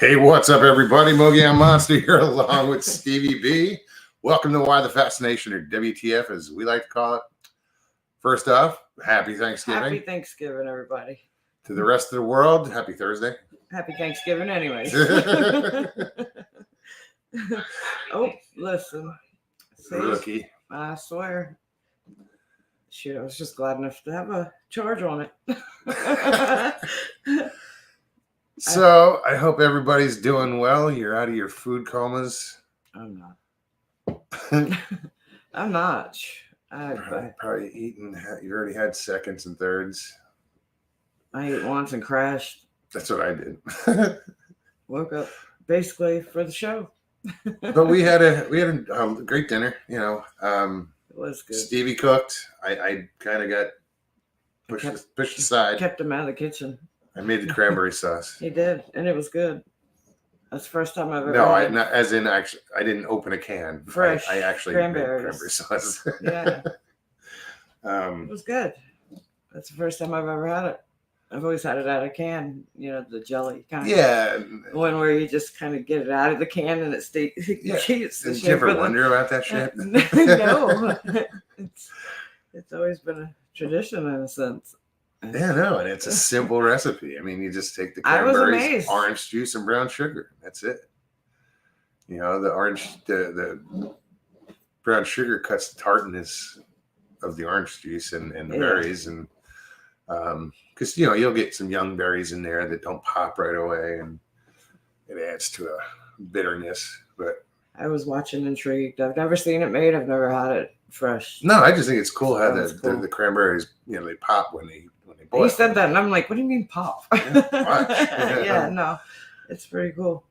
Hey, what's up, everybody? Mogi Monster here along with Stevie B. Welcome to Why the Fascination, or WTF as we like to call it. First off, happy Thanksgiving. Happy Thanksgiving, everybody. To the rest of the world, happy Thursday. Happy Thanksgiving anyways. Oh, listen. See, Rookie. I swear. Shoot, I was just glad enough to have a charge on it. So, I hope everybody's doing well. You're out of your food comas. I'm not. I'm not. Probably eating. You've already had seconds and thirds. I ate once and crashed. That's what I did. Woke up basically for the show. But we had a great dinner. You know, it was good. Stevie cooked. I kind of got pushed aside. Kept him out of the kitchen. I made the cranberry sauce. He did, and it was good. That's the first time I've ever. No, I didn't open a can. Fresh. I actually made cranberry sauce. Yeah. It was good. That's the first time I've ever had it. I've always had it out of a can, you know, the jelly kind. Yeah. One where you just kind of get it out of the can and it stays. Yeah. Did you ever wonder about that shit? No. It's always been a tradition in a sense. Yeah, no, and it's a simple recipe. I mean, you just take the cranberries, orange juice, and brown sugar. That's it. You know, the brown sugar cuts the tartness of the orange juice and the berries, and because you know you'll get some young berries in there that don't pop right away, and it adds to a bitterness. But I was watching intrigued. I've never seen it made. I've never had it fresh. No, I just think it's cool how the cranberries, you know, they pop when they boil. He said that, and I'm like, what do you mean pop? Yeah, no, it's pretty cool.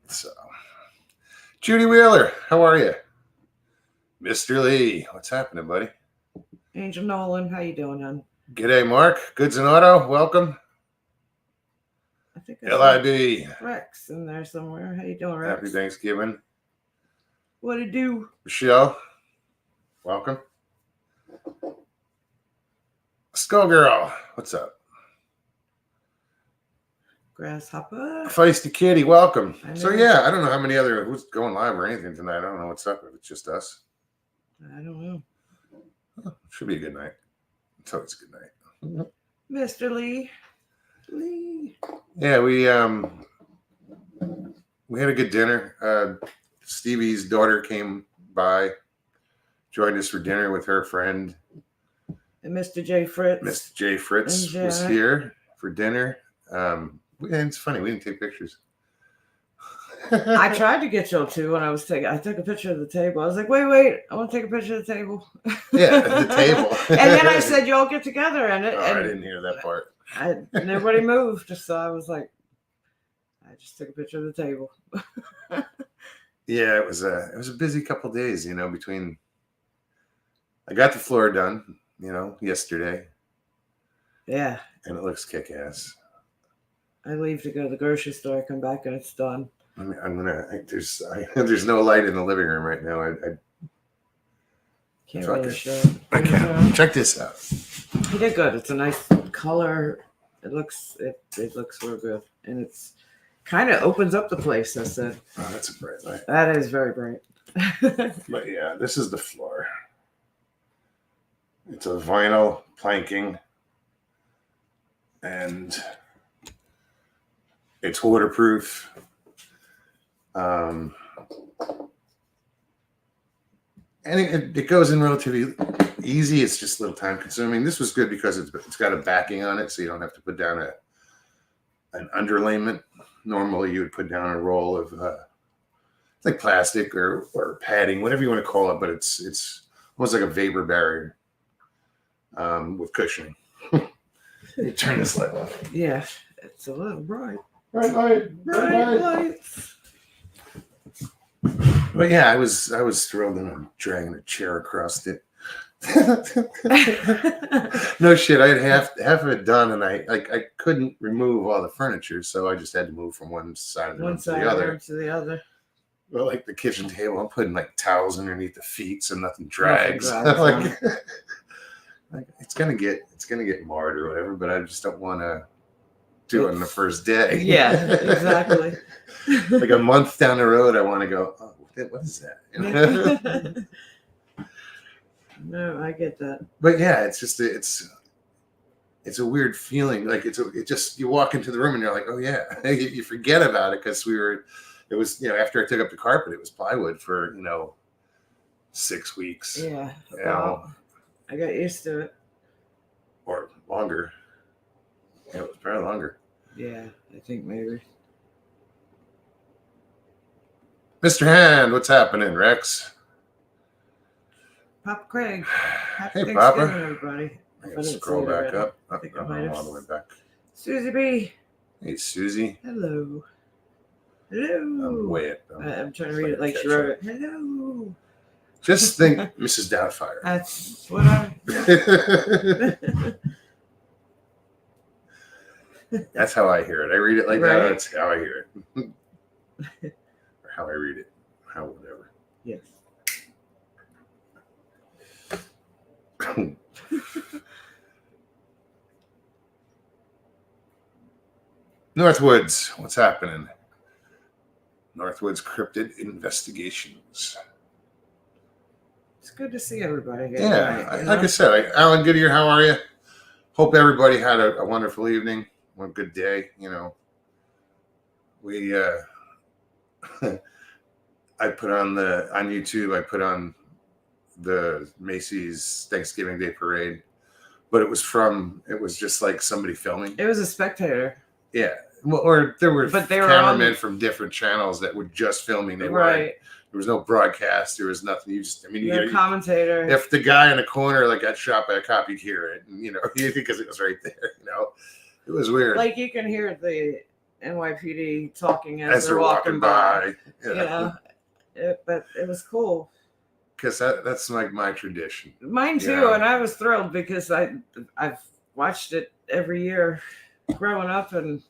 So, Judy Wheeler, how are you? Mr. Lee, what's happening, buddy? Angel Nolan, how you doing, hon? G'day, Mark. Goods and Auto, welcome. I think LIB. Rex in there somewhere. How you doing, Rex? Happy Thanksgiving. What it do? Michelle, welcome. Skullgirl, what's up? Grasshopper. Feisty Kitty, welcome. So yeah, I don't know how many who's going live or anything tonight. I don't know what's up if it's just us. I don't know. Oh, should be a good night. It's always a good night. Mr. Lee. Yeah, we had a good dinner. Stevie's daughter came by, joined us for dinner with her friend. And Mr. J. Fritz. Mr. J. Fritz was here for dinner. And it's funny, we didn't take pictures. I tried to get y'all to when I took a picture of the table. I was like, wait, I want to take a picture of the table. Yeah, the table. And then I said, y'all get together. And I didn't hear that part. Nobody moved. So I was like, I just took a picture of the table. Yeah, it was a busy couple days, you know, between I got the floor done, you know, yesterday. Yeah. And it looks kick-ass. I leave to go to the grocery store, I come back and it's done. There's no light in the living room right now. I can't really show. I can't. Check this out. He did good. It's a nice color. It looks real good. And it's kind of opens up the place, I said. Oh, that's a bright light. That is very bright. But yeah, this is the floor. It's a vinyl planking. And it's waterproof. And it goes in relatively easy. It's just a little time consuming. This was good because it's got a backing on it, so you don't have to put down an underlayment. Normally, you would put down a roll of it's like plastic or padding, whatever you want to call it, but it's almost like a vapor barrier with cushioning. You turn this light off. Yeah, it's a little bright. Bright light. But yeah, I was thrilled, and I'm dragging a chair across it. No shit, I had half of it done, and I couldn't remove all the furniture, so I just had to move from one side of the room to the other. Well, like the kitchen table, I'm putting like towels underneath the feet so nothing drags. Like it's gonna get marred or whatever, but I just don't want to do on the first day. Yeah, exactly. Like a month down the road, I want to go, oh, what is that? You know? No, I get that. But yeah, it's just it's a weird feeling. Like it just you walk into the room and you're like, oh yeah, you forget about it because it was after I took up the carpet, it was plywood for 6 weeks. Yeah, I got used to it. Or longer. Yeah, it was probably longer. Yeah, I think maybe. Mr. Hand, what's happening, Rex? Papa Craig. Happy Hey, Thanksgiving, Papa. everybody. I gotta scroll back up. I think I I'm might have. all the way back. Susie B. Hey, Susie. Hello. Hello. I'm way up. I'm trying to read it like she wrote it. Hello. Just think, Mrs. Doubtfire. That's what I. That's how I hear it. I read it like Right. that. That's how I hear it. Or how I read it. How whatever. Yes. Northwoods, what's happening? Northwoods Cryptid Investigations. It's good to see everybody. Yeah, Right, like I said, Alan Goodyear, how are you? Hope everybody had a wonderful evening, one good day. We I put on YouTube. I put on the Macy's Thanksgiving Day Parade, but it was just like somebody filming. It was a spectator. Yeah, well, or there were cameramen on from different channels that were just filming. Right. There was no broadcast. There was nothing. You had a commentator. If the guy in the corner got shot by a cop, you'd hear it, and because it was right there. It was weird. Like you can hear the NYPD talking as they're walking by. But it was cool. Because that's like my tradition. Mine too, and I was thrilled because I've watched it every year growing up, and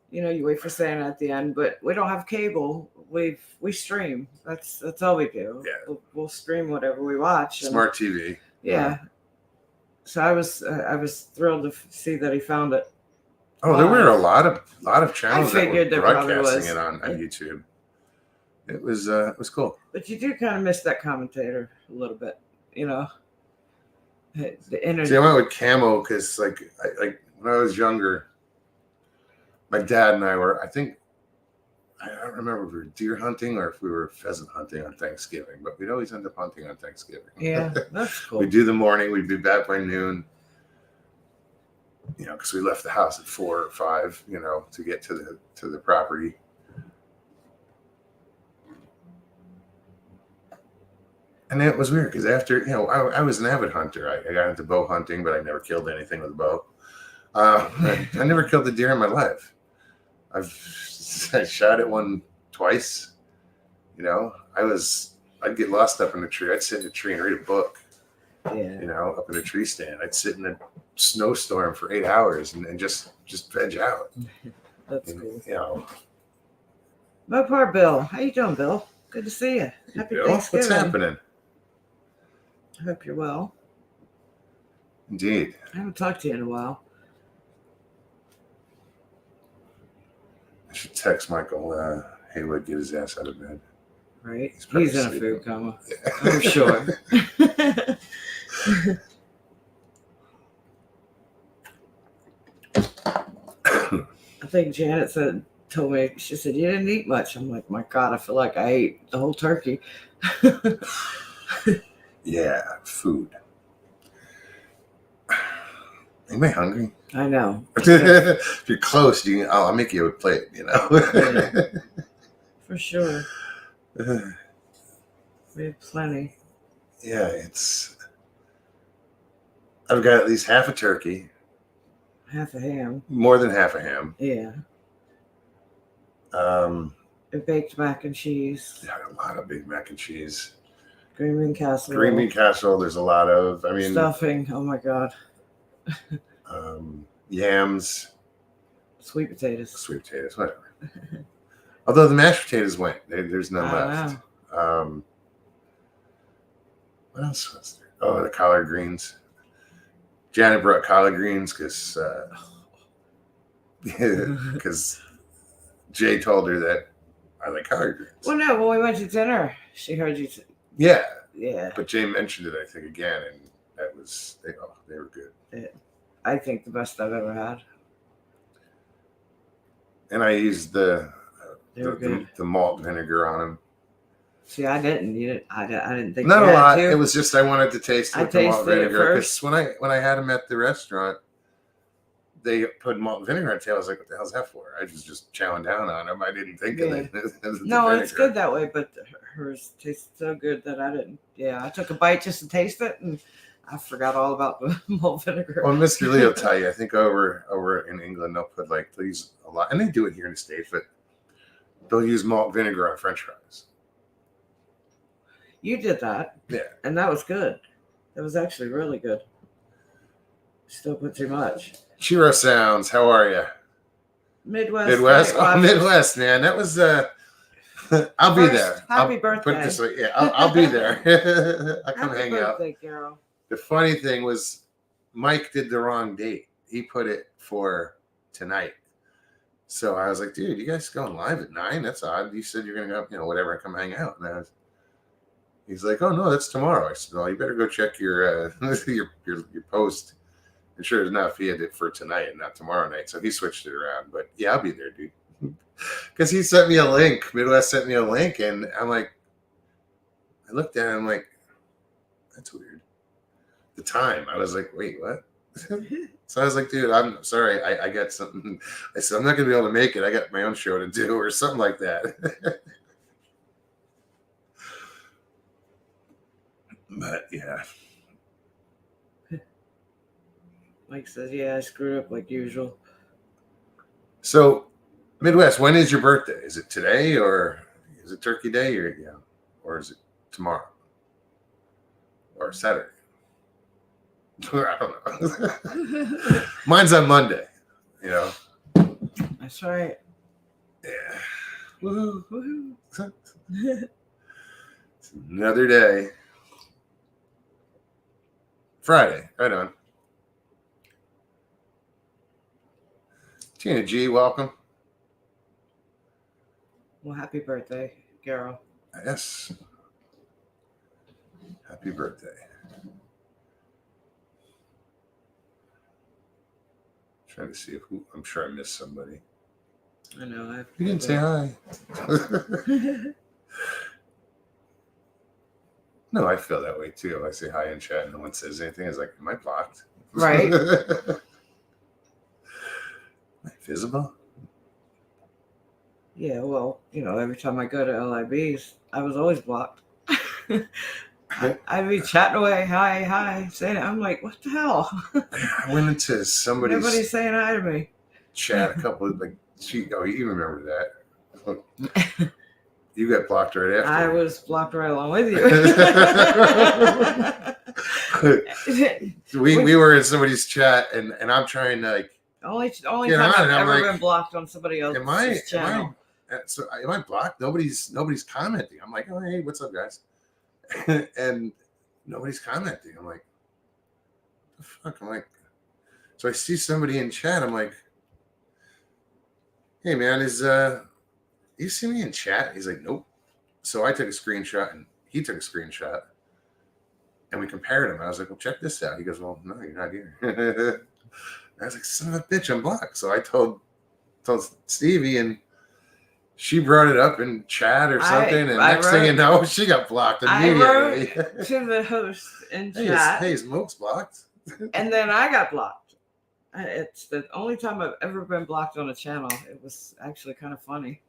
you wait for Santa at the end, but we don't have cable. We stream. That's all we do. Yeah, we'll stream whatever we watch. Smart TV. Yeah. So I was thrilled to see that he found it. Oh, there were a lot of channels that were broadcasting it on YouTube. It was cool. But you do kind of miss that commentator a little bit, The energy. See, I went with Camo because, like when I was younger, my dad and I were. I don't remember if we were deer hunting or if we were pheasant hunting on Thanksgiving, but we'd always end up hunting on Thanksgiving. Yeah, that's cool. We'd do the morning. We'd be back by noon. Because we left the house at 4 or 5. To get to the property. And it was weird because after, I was an avid hunter. I got into bow hunting, but I never killed anything with a bow. I never killed a deer in my life. I shot at one twice. I'd get lost up in a tree. I'd sit in a tree and read a book. Yeah. Up in a tree stand. I'd sit in a snowstorm for 8 hours and just veg out. That's cool. My poor Bill. How you doing, Bill? Good to see you. Happy Bill, Thanksgiving. what's happening? I hope you're well. Indeed. I haven't talked to you in a while. I should text Michael Haywood, get his ass out of bed. Right? He's in a food coma. Yeah. I'm sure. I think Janet told me, she said, you didn't eat much. I'm like, my God, I feel like I ate the whole turkey. Yeah, food. Anybody hungry? I know. If you're close, I'll make you a plate, Yeah, for sure. We have plenty. Yeah, I've got at least half a turkey. Half a ham. More than half a ham. Yeah. A baked mac and cheese. Yeah, a lot of big mac and cheese. Green bean casserole. Green bean casserole, there's a lot of, stuffing. Oh my God. Yams. Sweet potatoes. Whatever. Although the mashed potatoes went. There's none left. What else was there? Oh, the collard greens. Janet brought collard greens because because Jay told her that I like collard greens. Well, no, when we went to dinner, she heard you. Yeah, Yeah. but Jay mentioned it, I think, again, and that was they were good. I think the best I've ever had. And I used the good. the malt vinegar on them. See, I didn't. You didn't. I didn't think. Not you a had lot. to. It was just I wanted to taste I with the malt tasted it vinegar first. because when I had them at the restaurant, they put malt vinegar on it. I was like, "What the hell's that for?" I was just chowing down on them. I didn't think of it. No, it's good that way, but hers tasted so good that I didn't. Yeah, I took a bite just to taste it, and I forgot all about the malt vinegar. Well, Mr. Lee will tell you. I think over in England they'll put they'll use a lot, and they do it here in the States, but they'll use malt vinegar on French fries. You did that. Yeah. And that was good. That was actually really good. Still put too much. Chiro Sounds, how are you? Midwest. Oh, Midwest, man. That was I'll be there. Happy birthday. Put it this way. Yeah, I'll be there. I'll come hang out. Happy birthday, Carol. The funny thing was Mike did the wrong date. He put it for tonight. So I was like, dude, you guys going live at 9? That's odd. You said you're gonna go, whatever, and come hang out. And he's like, oh no, that's tomorrow. I said, well, you better go check your your post. And sure enough, he had it for tonight and not tomorrow night. So he switched it around. But yeah, I'll be there, dude. Because he sent me a link. Midwest sent me a link, and I'm like, I looked at it, I'm like, that's weird. The time, I was like, wait, what? So I was like, dude, I'm sorry, I got something. I said, I'm not gonna be able to make it. I got my own show to do, or something like that. But yeah. Mike says, yeah, I screwed up like usual. So, Midwest, when is your birthday? Is it today, or is it Turkey Day, or is it tomorrow, or Saturday? I don't know. Mine's on Monday. That's right. Yeah. Woohoo! Woohoo! It's another day. Friday. Right on. Tina G, welcome. Well, happy birthday, Carol. Yes. Happy birthday. Trying to see I'm sure I missed somebody. I know. You didn't say hi. No, I feel that way too. I say hi in chat, no one says anything. I was like, am I blocked? Right. Am I visible? Yeah, well, every time I go to LIBs, I was always blocked. I'd be chatting away, hi, saying it. I'm like, what the hell? I went into somebody's Nobody's saying hi to me. Chat a couple of you remember that. You got blocked right after. I was blocked right along with you. we were in somebody's chat and I'm trying to only time I've ever been blocked on somebody else's channel. Am I blocked? Nobody's commenting. I'm like, oh hey, what's up, guys? And nobody's commenting. I'm like, the fuck? I'm like, so I see somebody in chat. I'm like, hey man, you see me in chat? He's like, nope. So I took a screenshot and he took a screenshot and we compared them. I was like, well, check this out. He goes, well, no, you're not here. I was like, son of a bitch, I'm blocked. So I told Stevie, and she brought it up in chat or something. And next thing you know, she got blocked immediately. I wrote to the host in chat. Hey, is Moke's blocked? And then I got blocked. It's the only time I've ever been blocked on a channel. It was actually kind of funny.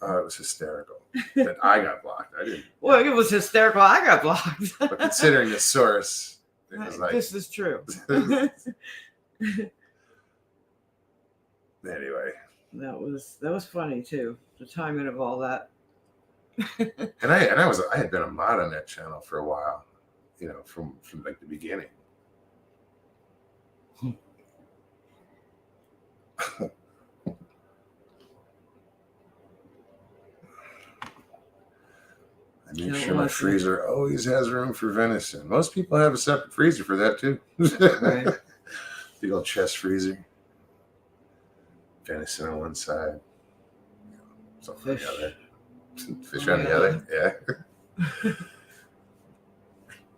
Oh, it was hysterical that I got blocked. I didn't. Well, it was hysterical. I got blocked. But considering the source, it was like, this is true. Anyway, that was funny too. The timing of all that. and I had been a mod on that channel for a while, from like the beginning. I make sure my freezer always has room for venison. Most people have a separate freezer for that too. Right. Big old chest freezer. venison on one side, something Fish. on the other. Fish on the other. Yeah.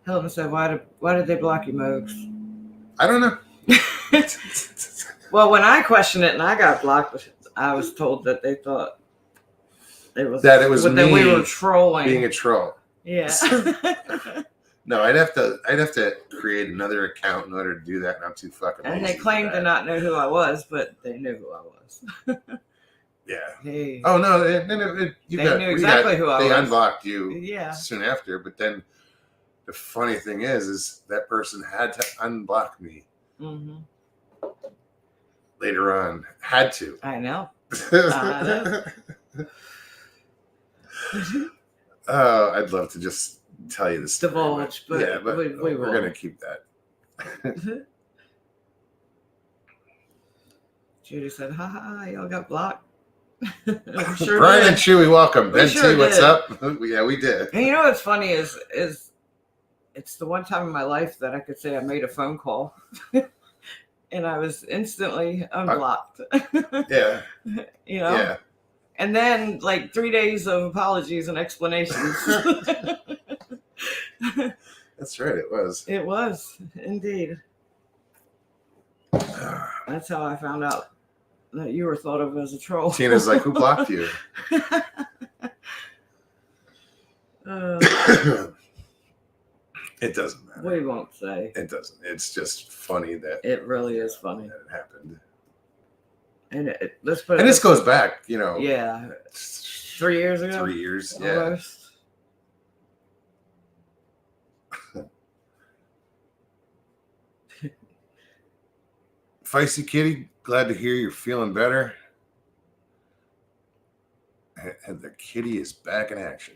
Helen said, why did they block you, Mogs? I don't know. Well, when I questioned it and I got blocked, I was told that they thought it was that that me we were trolling. being a troll. Yeah. No, I'd have to create another account in order to do that, and I'm too fucking lazy. And they claimed to not know who I was, but they knew who I was. Yeah. Hey. Oh no, They knew exactly who I was. They unblocked you Yeah. soon after, but then the funny thing is that person had to unblock me Mm-hmm. later on. Had to. I know. I'd love to just tell you this story, Divulge, but yeah, but we we're won't. gonna keep that. Judy said, "Ha ha, y'all got blocked." Sure Brian did. and Chewy, welcome. We Ben sure T, what's did. up? Yeah, we did. And you know what's funny is it's the one time in my life that I could say I made a phone call and I was instantly unblocked. Yeah. You know? Yeah. And then like 3 days of apologies and explanations. That's right, it was. It was, indeed. That's how I found out that you were thought of as a troll. Tina's like, who blocked you? It doesn't matter. We won't say. It doesn't. It's just funny that It really is funny. that it happened. And let's put it. And this goes back, Yeah. 3 years ago? 3 years. Yeah. Almost. Feisty Kitty, glad to hear you're feeling better. And the kitty is back in action.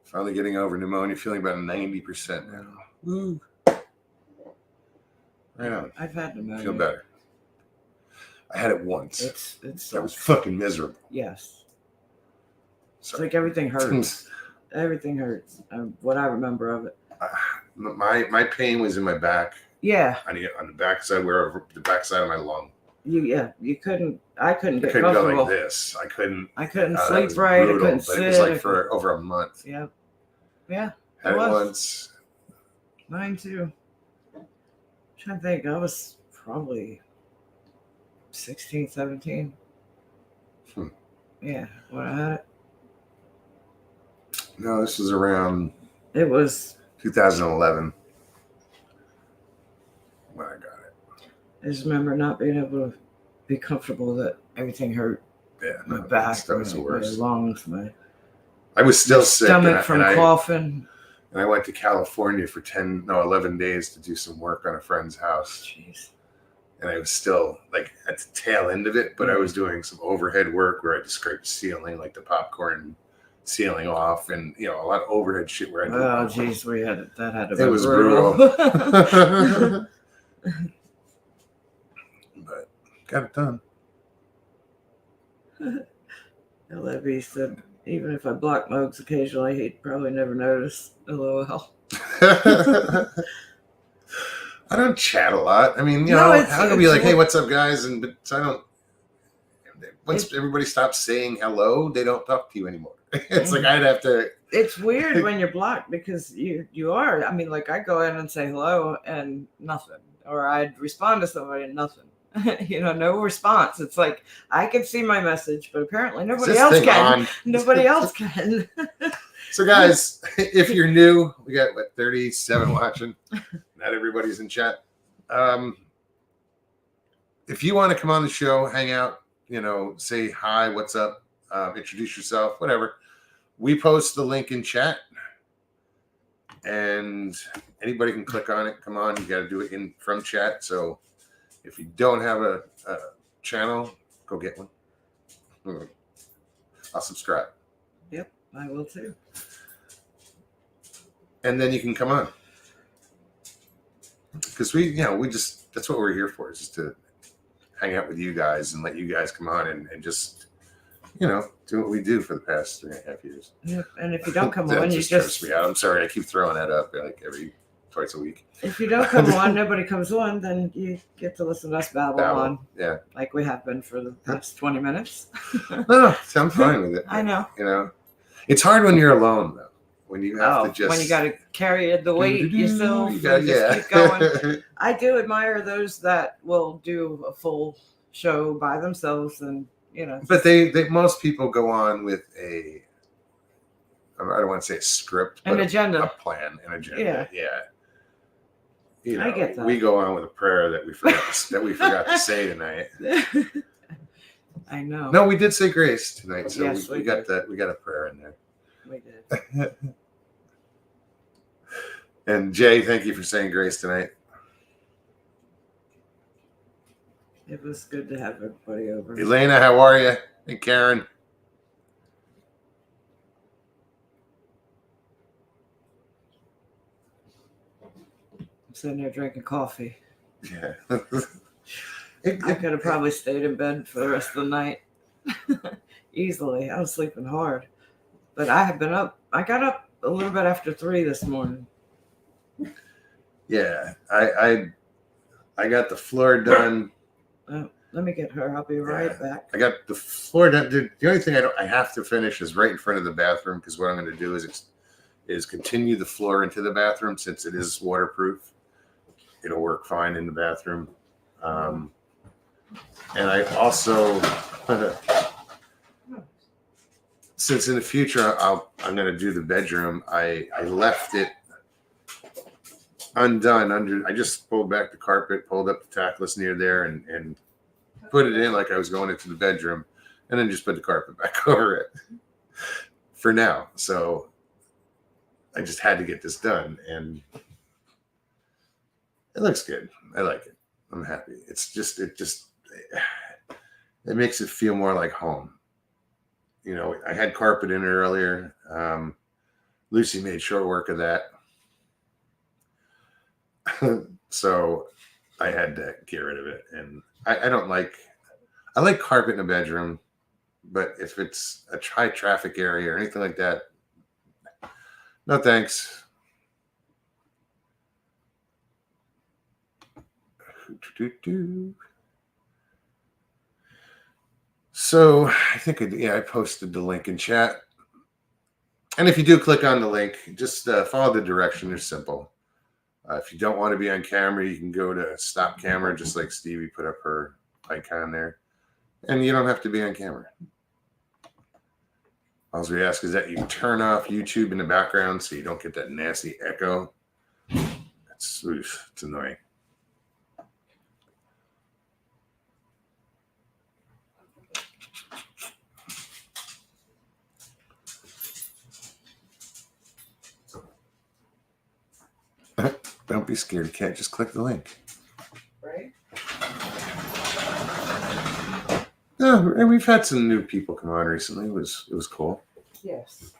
Finally getting over pneumonia, feeling about 90% now. Woo. Right on. I've had pneumonia. Feel better. I had it once. It's That was fucking miserable. yes. It's Sorry. like everything hurts. Everything hurts. What I remember of it. My pain was in my back. Yeah. On the back side, where the back side of my lung. You couldn't. I couldn't I get couldn't go comfortable. like this. I couldn't. I couldn't That sleep was right. brutal, I couldn't but sit. it was like for over a month. Yeah. Yeah. Had it was. once. Mine too. I'm trying to think. I was probably 16, 17. Yeah. When I had it. No, this was around It was. 2011 when I got it. I just remember not being able to be comfortable. That everything hurt. Yeah, My no, back, that was the my worst. lungs, my I was still sick. stomach from and coughing. I went to California for 11 days to do some work on a friend's house. Jeez. And I was still like at the tail end of it, but I was doing some overhead work where I had to scrape the ceiling, like the popcorn ceiling off, and a lot of overhead shit where I had to. Oh, jeez, that had to be It was brutal. But got it done. LFB said, even if I block Mogs occasionally, he'd probably never notice. LOL. I don't chat a lot. I mean, No, I can be like, it's- "Hey, what's up, guys?" But I don't. Once everybody stops saying hello, they don't talk to you anymore. It's like I'd have to. It's weird when you're blocked because you are. I mean, like I go in and say hello and nothing, or I'd respond to somebody and nothing. No response. It's like I can see my message, but apparently nobody else can. Nobody else can. So, guys, if you're new, we got 37 watching. Not everybody's in chat. If you want to come on the show, hang out, say hi, what's up, introduce yourself, whatever. We post the link in chat, and anybody can click on it. Come on, you got to do it from chat. So if you don't have a channel, go get one. I'll subscribe. Yep, I will too. And then you can come on. Because that's what we're here for, is just to hang out with you guys and let you guys come on and just, do what we do for the past 3.5 years. Yep, and if you don't come That on, you trips just me out. I'm sorry, I keep throwing that up like every twice a week. If you don't come on, nobody comes on, then you get to listen to us babble on. Yeah. Like we have been for the past 20 minutes. No, I'm fine with it. I know. You know, it's hard when you're alone though. When you have to just when you got to carry the weight yourself, you and just yeah. keep going. I do admire those that will do a full show by themselves, and you know. But they most people go on with a, I don't want to say a script, but An agenda. a plan, an agenda. Yeah. You know, I get that. We go on with a prayer that we forgot to say tonight. I know. No, we did say grace tonight, so Yes, we got that. We got a prayer in there. We did. And Jay, thank you for saying grace tonight. It was good to have everybody over. Elena, how are you? And Karen. I'm sitting there drinking coffee. Yeah. I could have probably stayed in bed for the rest of the night. Easily. I was sleeping hard. But I have been up. I got up a little bit after 3 this morning. Yeah. I got the floor done. Let me get her. I'll be right back. I got the floor done. The only thing I have to finish is right in front of the bathroom, because what I'm going to do is continue the floor into the bathroom since it is waterproof. It'll work fine in the bathroom. And I also, since in the future I'm going to do the bedroom, I left it undone. I just pulled back the carpet, pulled up the tackless near there, and put it in like I was going into the bedroom, and then just put the carpet back over it for now. So I just had to get this done, and it looks good. I like it. I'm happy. It makes it feel more like home. You know, I had carpet in it earlier. Lucy made short work of that. So I had to get rid of it. And I like carpet in a bedroom, but if it's a high traffic area or anything like that, no thanks. So I think I posted the link in chat. And if you do click on the link, just follow the direction. They're simple. If you don't want to be on camera, you can go to stop camera, just like Stevie put up her icon there. And you don't have to be on camera. All we ask is that you turn off YouTube in the background so you don't get that nasty echo. It's annoying. Don't be scared, cat. Just click the link. Right? No, and we've had some new people come on recently. It was cool. Yes.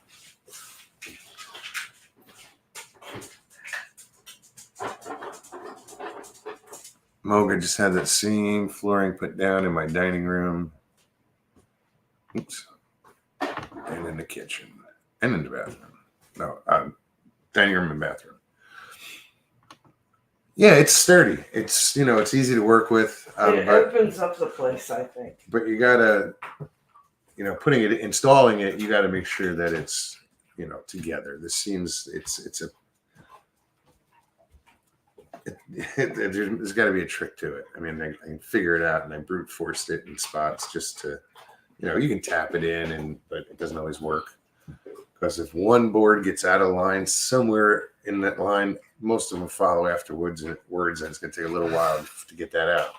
Moga just had that same flooring put down in my dining room. Oops. And in the kitchen. And in the bathroom. No, dining room and bathroom. Yeah, it's sturdy. It's it's easy to work with. It opens up the place, I think. But you gotta, installing it, you gotta make sure that it's, together. This seems there's got to be a trick to it. I mean, I can figure it out, and I brute forced it in spots just to, you can tap it in, but it doesn't always work. Because if one board gets out of line somewhere in that line, most of them follow afterwards, and it's going to take a little while to get that out.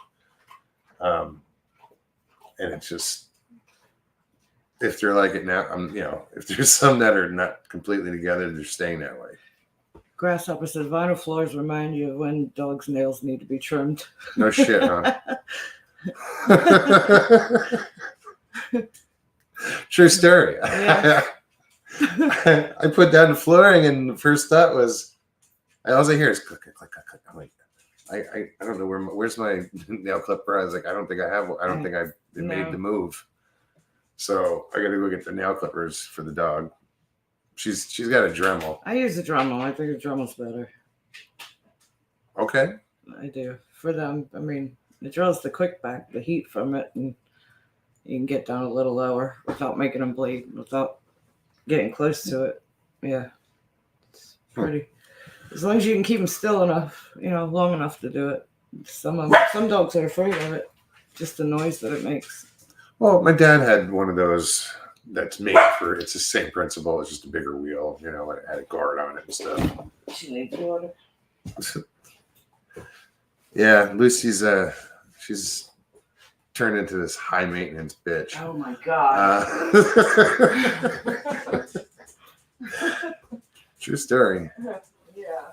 And it's just, if they're like it now, if there's some that are not completely together, they're staying that way. Grasshopper says vinyl floors remind you of when dogs' nails need to be trimmed. No shit, huh? True story. Yeah. I put down the flooring, and the first thought was, all I hear is click, click, click, click. I'm like, I don't know where's my nail clipper. I was like, I don't think I have one. I don't think I've made the move. So I got to go get the nail clippers for the dog. She's got a Dremel. I use a Dremel. I think a Dremel's better. Okay. I do for them. I mean, it draws the quick back, the heat from it, and you can get down a little lower without making them bleed, without getting close to it. Yeah, it's pretty. As long as you can keep them still enough, long enough to do it. Some dogs are afraid of it, just the noise that it makes. Well, my dad had one of those that's made for. It's the same principle. It's just a bigger wheel. It had a guard on it and stuff. She needs water. Yeah, Lucy's she's turned into this high maintenance bitch. Oh my god. True story. Yeah.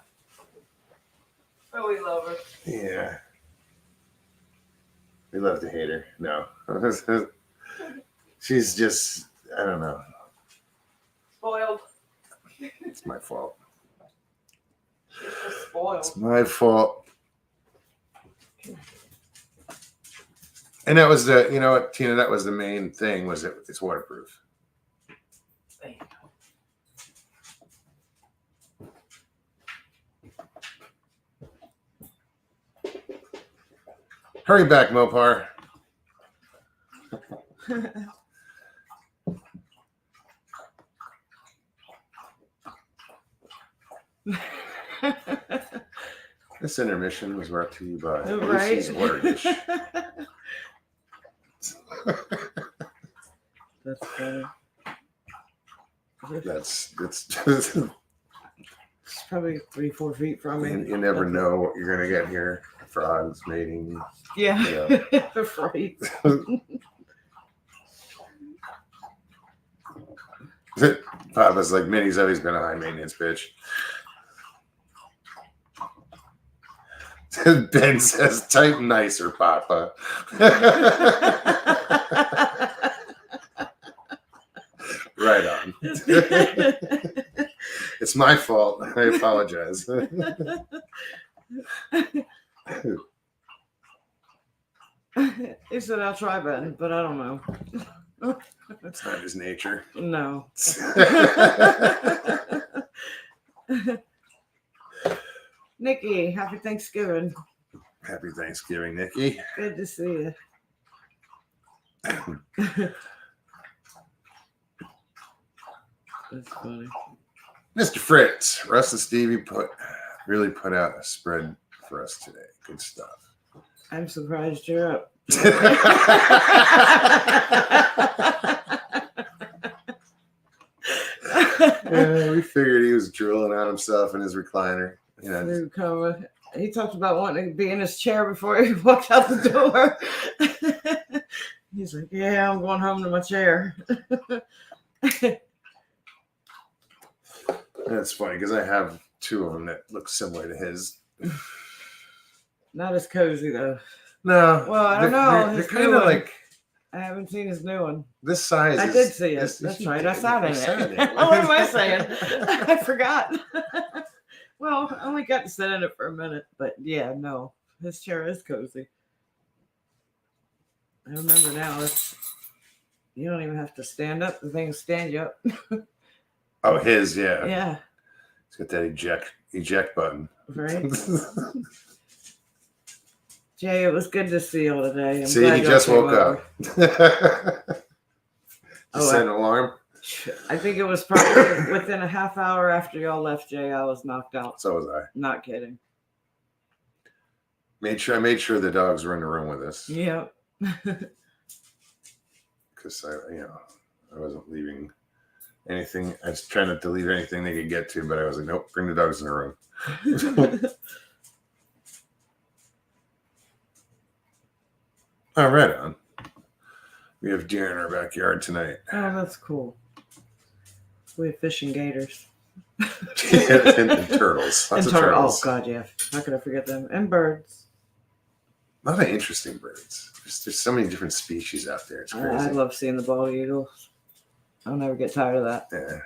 Oh, we love her. Yeah. We love to hate her. No. She's just, I don't know. Spoiled. It's my fault. She's just spoiled. It's my fault. And that was you know what, Tina, that was the main thing, was it's waterproof. There you go. Hurry back, Mopar. This intermission was brought to you by Lucy's Water Dish. That's funny. It's It's probably 3-4 feet from me. you never know what you're gonna get here. Frogs mating. Yeah. Right. Papa's like, Minnie's always been a high maintenance bitch. Ben says, type nicer, Papa. Right on. It's my fault. I apologize. He said, I'll try, Ben, but I don't know. That's not his nature. No. Nikki, happy Thanksgiving. Happy Thanksgiving, Nikki. Good to see you. That's funny. Mr. Fritz, Russ and Stevie really put out a spread for us today. Good stuff. I'm surprised you're up. Yeah, we figured he was drooling on himself in his recliner. Through coma. He talked about wanting to be in his chair before he walked out the door. He's like, yeah, I'm going home to my chair. That's funny because I have two of them that look similar to his. Not as cozy, though. No. Well, I don't know. They're kind of like. I haven't seen his new one. This size. I did see it. That's right. I sat in it. What am I saying? I forgot. Well, I only got to sit in it for a minute, but yeah, no, his chair is cozy. I remember now. You don't even have to stand up. The thing will stand you up. Oh, his, yeah. Yeah. It's got that eject button. Right. Jay, it was good to see you all today. See, he just woke up. Set an alarm? I think it was probably within a half hour after y'all left, Jay. I was knocked out. So was I. Not kidding. I made sure the dogs were in the room with us. Yep. Because I wasn't leaving anything. I was trying not to leave anything they could get to, but I was like, nope, bring the dogs in the room. Oh, right on. We have deer in our backyard tonight. Oh, that's cool. We have fish and gators. and turtles. Lots of turtles. Oh, God, yeah. How could I forget them? And birds. A lot of interesting birds. There's so many different species out there. It's crazy. I love seeing the bald eagles. I'll never get tired of that. Yeah.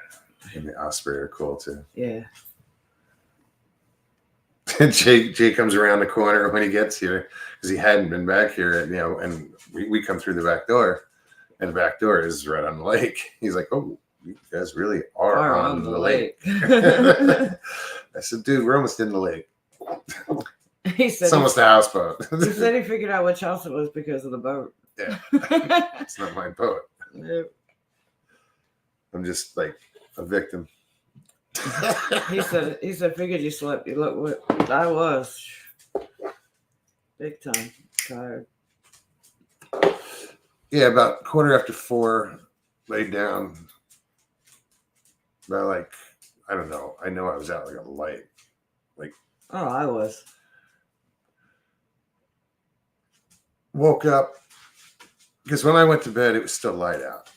And the osprey are cool, too. Yeah. Jay comes around the corner when he gets here because he hadn't been back here, and we come through the back door, and the back door is right on the lake. He's like, "Oh, you guys really are on the lake." I said, dude, we're almost in the lake. He said It's almost a houseboat. he said he figured out which house it was because of the boat. Yeah. It's not my boat. Nope. I'm just like a victim. He said, figured you slept. You look what I was. Big time tired. Yeah, about 4:15, laid down. About like, I don't know. I know I was out like a light. Oh, I was. Woke up because when I went to bed, it was still light out.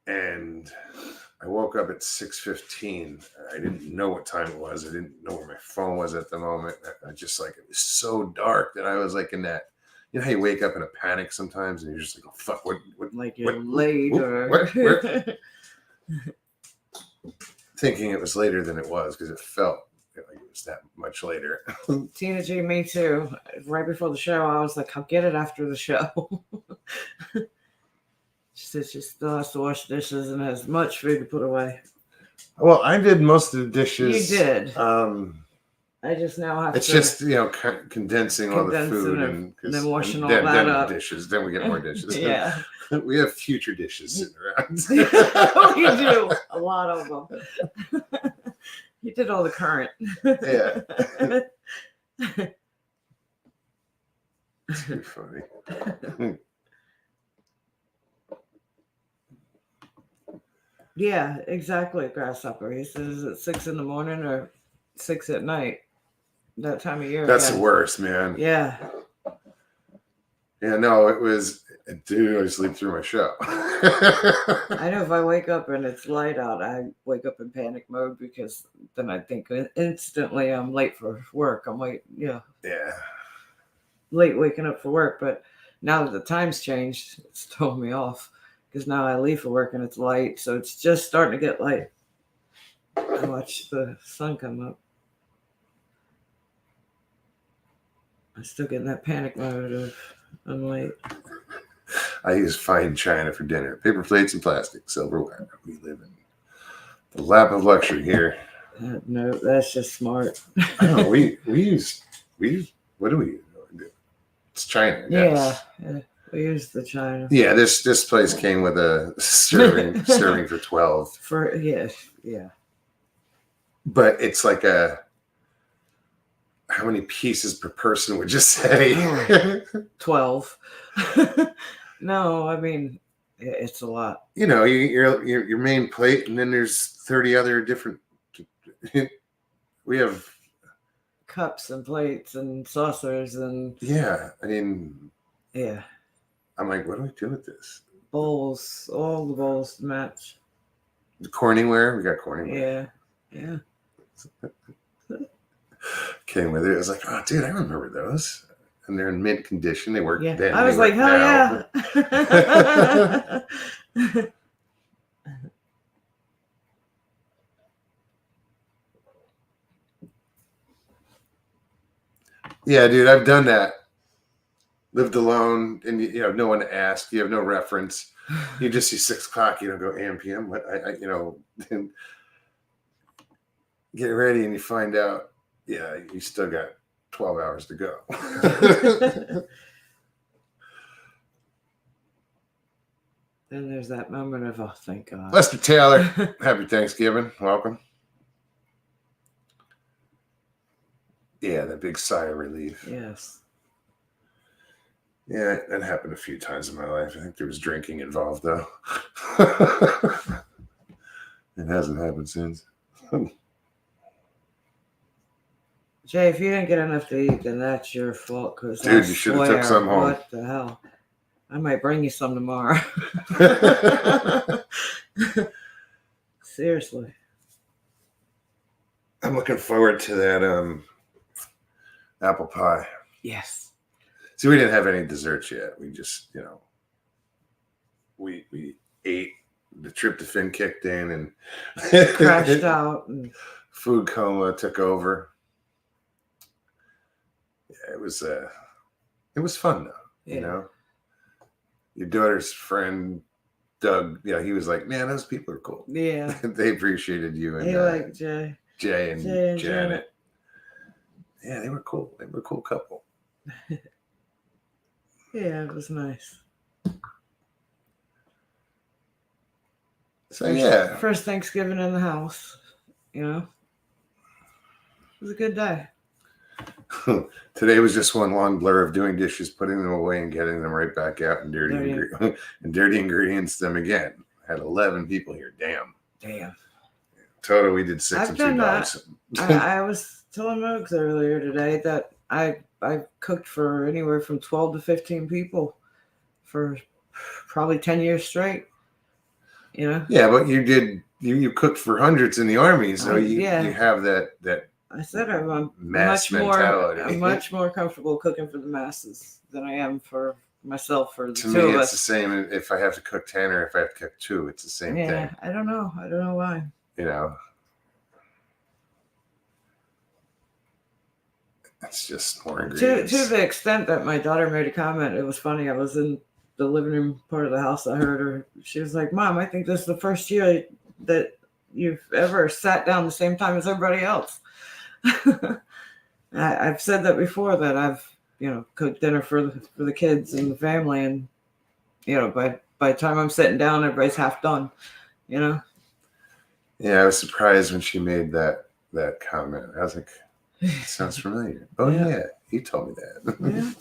And I woke up at 6:15. I didn't know what time it was. I didn't know where my phone was at the moment. I just like, it was so dark that I was like in that, you know how you wake up in a panic sometimes and you're just like, oh, fuck, what Like you're what, late or where? Thinking it was later than it was because it felt like it was that much later. Tina G, me too. Right before the show, I was like, I'll get it after the show. She said she still has to wash dishes and has much food to put away. Well, I did most of the dishes. You did. I just now have it's to. just, condensing all the food and then washing all then that up. Dishes. Then we get more dishes. Yeah. We have future dishes sitting around. We do. A lot of them. You did all the current. Yeah. It's pretty funny. Yeah, exactly. Grasshopper. He says at 6 a.m. or 6 p.m. That time of year. That's the worst, man. Yeah. Yeah, no, it was, dude, I sleep through my show. I know if I wake up and it's light out, I wake up in panic mode because then I think instantly I'm late for work. I'm late, yeah. Yeah. Late waking up for work. But now that the time's changed, it's throwing me off because now I leave for work and it's light. So it's just starting to get light. I watch the sun come up. I still get in that panic mode of I'm late. I use fine china for dinner, paper plates and plastic, silverware. We live in the lap of luxury here. No, that's just smart. I don't know, we use what do we use? It's china. Yeah, we use the china. Yeah, this place came with a serving for 12. For yeah. But it's like how many pieces per person would you say? 12. No, I mean it's a lot. You know, your main plate, and then there's 30 other different. We have cups and plates and saucers and yeah. I mean, yeah. I'm like, what do we do with this? Bowls, all the bowls to match. The Corningware, we got Corningware. Yeah. Came with it. I was like, oh, dude, I remember those. And they're in mint condition. They work. Yeah. Then. I was like, hell yeah. Yeah, dude, I've done that. Lived alone, and you have no one to ask. You have no reference. You just see 6 o'clock. You don't go AM PM. What then get ready, and you find out. Yeah, you still got 12 hours to go. Then there's that moment of, oh, thank God. Lester Taylor, happy Thanksgiving. Welcome. Yeah, that big sigh of relief. Yes. Yeah, that happened a few times in my life. I think there was drinking involved, though. It hasn't happened since. Jay, if you didn't get enough to eat, then that's your fault. Cause dude, you should have took some home. What the hell? I might bring you some tomorrow. Seriously. I'm looking forward to that apple pie. Yes. See, we didn't have any desserts yet. We just, we ate. The tryptophan kicked in and crashed out. And food coma took over. Yeah, it was fun though. Yeah. Your daughter's friend, Doug, he was like, man, those people are cool. Yeah. They appreciated you. And he liked Jay. Jay and Jay and Janet. Yeah, they were cool. They were a cool couple. Yeah, it was nice. So yeah, First Thanksgiving in the house, you know. It was a good day. today was just one long blur of doing dishes, putting them away, and getting them right back out, and dirty ingredients them again. I had 11 people here. Damn. Total, we did 6 I've and 2 done dogs. I was telling Mogs earlier today that I cooked for anywhere from 12 to 15 people for probably 10 years straight. You know? Yeah, but you cooked for hundreds in the army, so you yeah. have that I said I'm mass mentality. I'm much more comfortable cooking for the masses than I am for myself or the To two me, of it's us. the same if I have to cook 10 or if I have to cook 2. It's the same thing. I don't know. I don't know why. You know, it's just more ingredients. To the extent that my daughter made a comment, it was funny. I was in the living room part of the house. I heard her. She was like, "Mom, I think this is the first year that you've ever sat down the same time as everybody else." I've said that before, that I've cooked dinner for the kids and the family, and by the time I'm sitting down, everybody's half done. Yeah, I was surprised when she made that comment. I was like, it sounds familiar. Oh yeah, you told me that.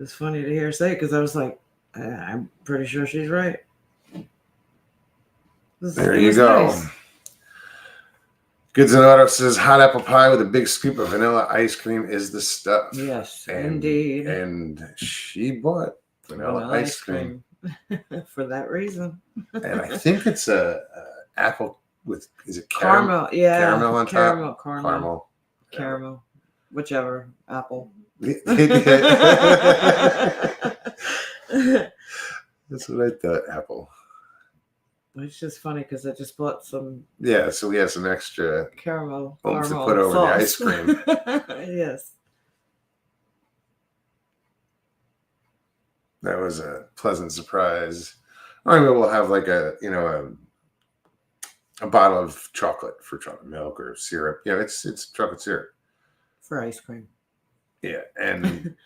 It's funny to hear her say it, because I was like, I'm pretty sure she's right. There you go. Nice. Goods and Auto says hot apple pie with a big scoop of vanilla ice cream is the stuff. Yes, indeed. And she bought vanilla ice cream for that reason. And I think it's a apple with, is it caramel? Yeah, caramel on top. Caramel, whichever apple. That's what I thought. Apple. It's just funny because I just bought some. Yeah, so we have some extra caramel to put over the ice cream. Yes. That was a pleasant surprise. I mean, we'll have like a bottle of chocolate for chocolate milk or syrup. Yeah, it's chocolate syrup for ice cream. Yeah, and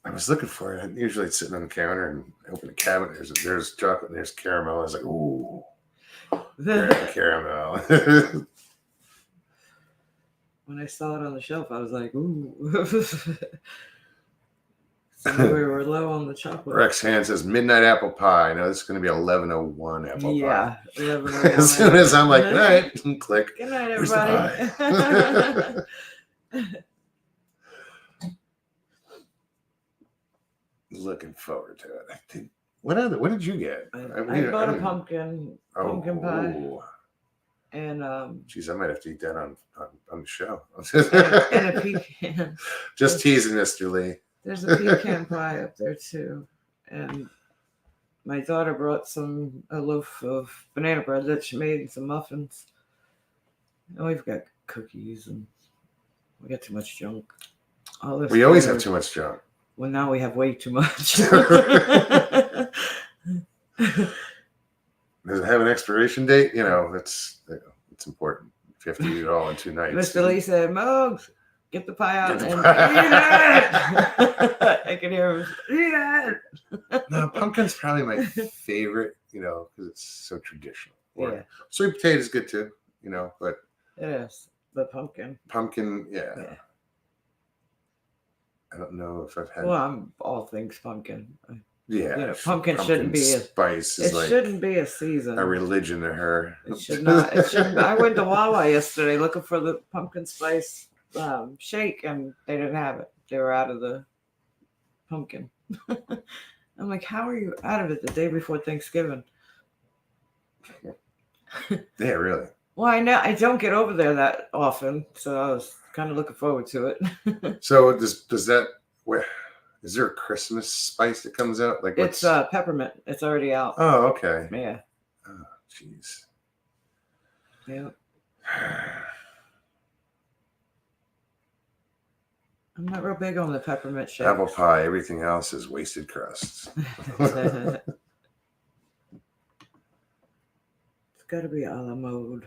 I was looking for it. Usually it's sitting on the counter, and I open the cabinet. There's chocolate and there's caramel. I was like, ooh, caramel. When I saw it on the shelf, I was like, ooh. So we were low on the chocolate. Rex Hand says midnight apple pie. No, this is going to be 11:01 apple pie. Yeah, 11:01. As soon as I'm like, all right, click. Good night, everybody. Looking forward to it. What did you get? I bought a pumpkin pie. And geez, I might have to eat that on the show. and a pecan. Just teasing, Mr. Lee. There's a pecan pie up there too, and my daughter brought a loaf of banana bread that she made, and some muffins. And we've got cookies, and we got too much junk. We always have too much junk. Well, now we have way too much. Does it have an expiration date? It's important. If you have to eat it all in 2 nights. Mr. Lee said, "Mogs, get the pie out and eat it." I can hear him. Eat it. No, pumpkin's probably my favorite. Because it's so traditional. Yeah. Sweet potato is good too. But it is the pumpkin. Pumpkin, yeah. I don't know if I've had. Well, I'm all things pumpkin. Yeah, pumpkin shouldn't be a spice. It shouldn't be a season. A religion to her. It should not. It shouldn't. I went to Wawa yesterday looking for the pumpkin spice shake, and they didn't have it. They were out of the pumpkin. I'm like, how are you out of it the day before Thanksgiving? Yeah, really. Well, I know I don't get over there that often, so I was kind of looking forward to it. So does that? Is there a Christmas spice that comes out? Like it's peppermint. It's already out. Oh, okay. Yeah. Oh, jeez. Yeah. I'm not real big on the peppermint shake. Apple pie. Everything else is wasted crusts. It's got to be a la mode.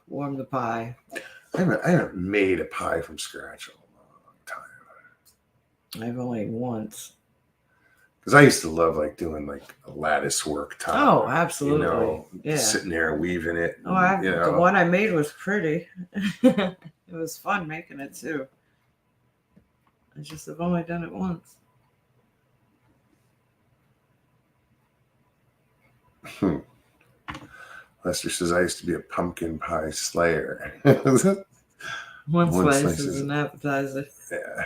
Warm the pie. I haven't made a pie from scratch in a long time. I've only once. Because I used to love like doing like a lattice work top. Oh, absolutely. Yeah. Sitting there weaving it. Oh, the one I made was pretty. It was fun making it too. I just have only done it once. Lester says I used to be a pumpkin pie slayer. One slice is an appetizer. Yeah.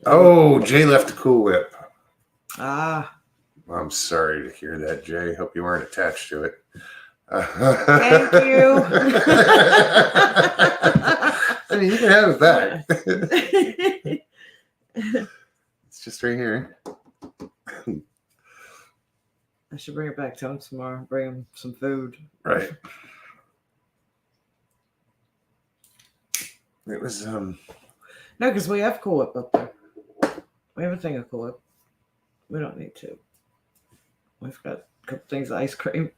Oh, Jay left a Cool Whip. Ah. I'm sorry to hear that, Jay. Hope you weren't attached to it. Thank you. I mean, you can have it back. It's just right here. I should bring it back to him tomorrow. Bring him some food. Right. It was No, because we have Cool Whip up there. We have a thing of Cool Whip. We don't need to. We've got a couple things of ice cream.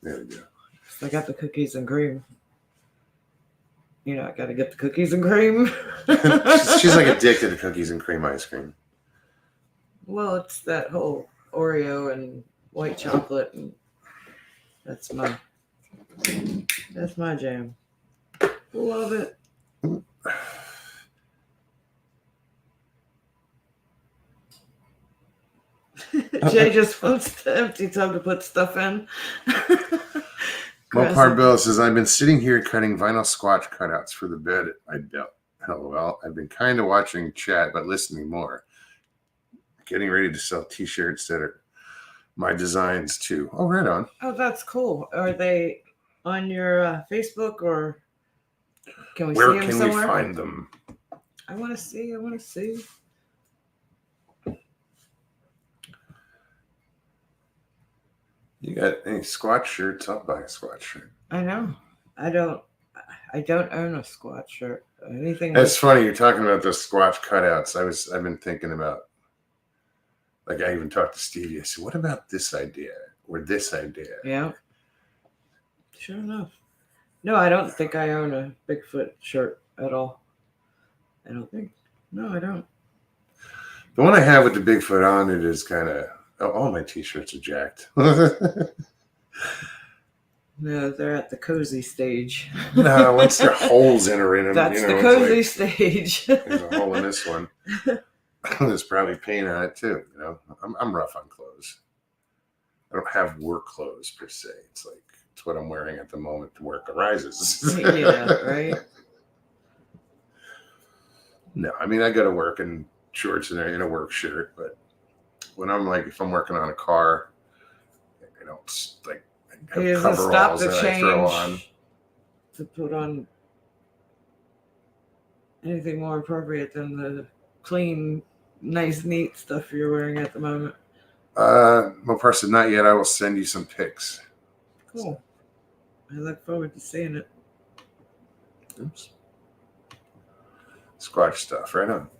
There we go. I got the cookies and cream. I got to get the cookies and cream. She's like addicted to cookies and cream ice cream. Well, it's that whole Oreo and white chocolate, and that's my jam. Love it. Jay just wants the empty tub to put stuff in. Mopar Bill says, I've been sitting here cutting vinyl Squatch cutouts for the bed I built. LOL. I've been kind of watching chat, but listening more. Getting ready to sell t-shirts that are my designs too. Oh, right on. Oh, that's cool. Are they on your Facebook, or can we see them somewhere? Where can we find them? I want to see. You got any Squatch shirts? I'll buy a Squatch shirt. I know. I don't own a Squatch shirt. Anything. That's funny. You're talking about those Squatch cutouts. I've been thinking about. Like I even talked to Stevie. I said, "What about this idea or this idea?" Yeah. Sure enough. No, I don't think I own a Bigfoot shirt at all. I don't think. No, I don't. The one I have with the Bigfoot on it is kind of. Oh, all my t-shirts are jacked. No, they're at the cozy stage. No, once there are holes in them. That's the cozy stage. There's a hole in this one. There's probably paint on it too. I'm rough on clothes. I don't have work clothes per se. It's what I'm wearing at the moment to work arises. Yeah, right. No, I mean I go to work in shorts and in a work shirt, but when if I'm working on a car, I don't have coveralls that I throw on. To put on anything more appropriate than the clean, nice, neat stuff you're wearing at the moment. Mopar said, not yet. I will send you some pics. Cool. I look forward to seeing it. Oops. Squatch stuff, right on.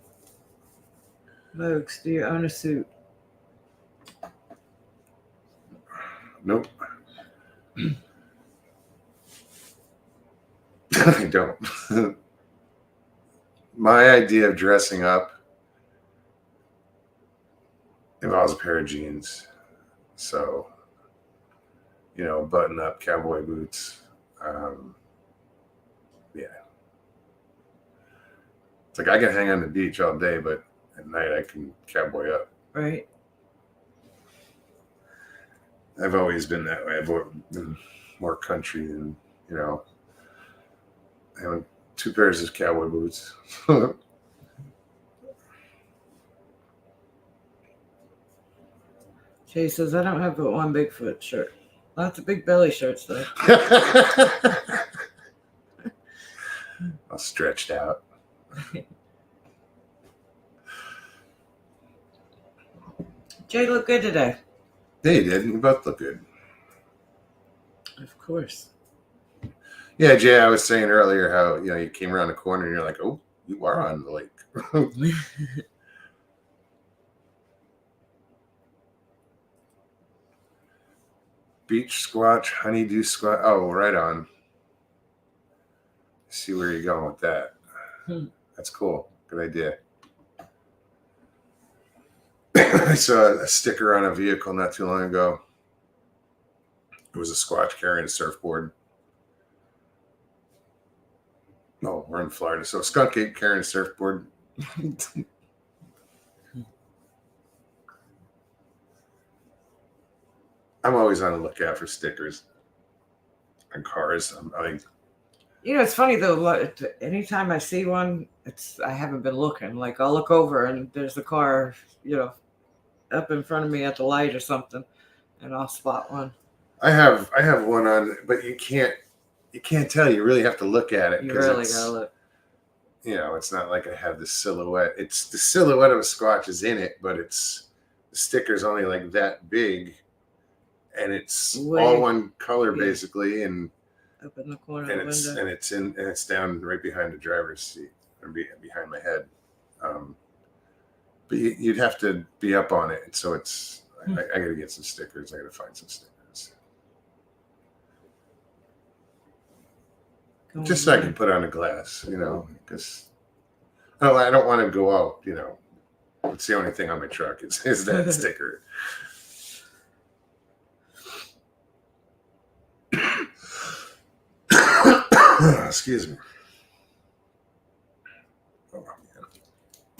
Mogs, do you own a suit? Nope. I don't. My idea of dressing up involves a pair of jeans. So, button up, cowboy boots. Yeah. It's like I can hang on the beach all day, but at night I can cowboy up. Right. I've always been that way. I've been more country than, I own 2 pairs of cowboy boots. Jay says, I don't have but one Bigfoot shirt. Lots of big belly shirts, though. All stretched out. Jay looked good today. Yeah, you did. You both look good. Of course. Yeah, Jay, I was saying earlier how, you came around the corner and you're like, oh, you are on the lake. Beach squash, honeydew squash. Oh, right on. See where you're going with that. That's cool. Good idea. I saw a sticker on a vehicle not too long ago. It was a squatch carrying a surfboard. Oh, we're in Florida. So a skunk ape carrying a surfboard. I'm always on the lookout for stickers on cars. It's funny though. Anytime I see one, I haven't been looking. Like I'll look over and there's a car, up in front of me at the light or something, and I'll spot one. I have one on, but you can't tell. You really have to look at it. You really gotta look. It's not like I have the silhouette. It's the silhouette of a squatch is in it, but the sticker's only like that big, and it's all one color basically, and up in the corner of the window, and it's down right behind the driver's seat or behind my head. But you'd have to be up on it, so it's. I got to get some stickers. I got to find some stickers. Just so I can put on a glass, because I don't want to go out, It's the only thing on my truck is that sticker. Excuse me. Oh, man.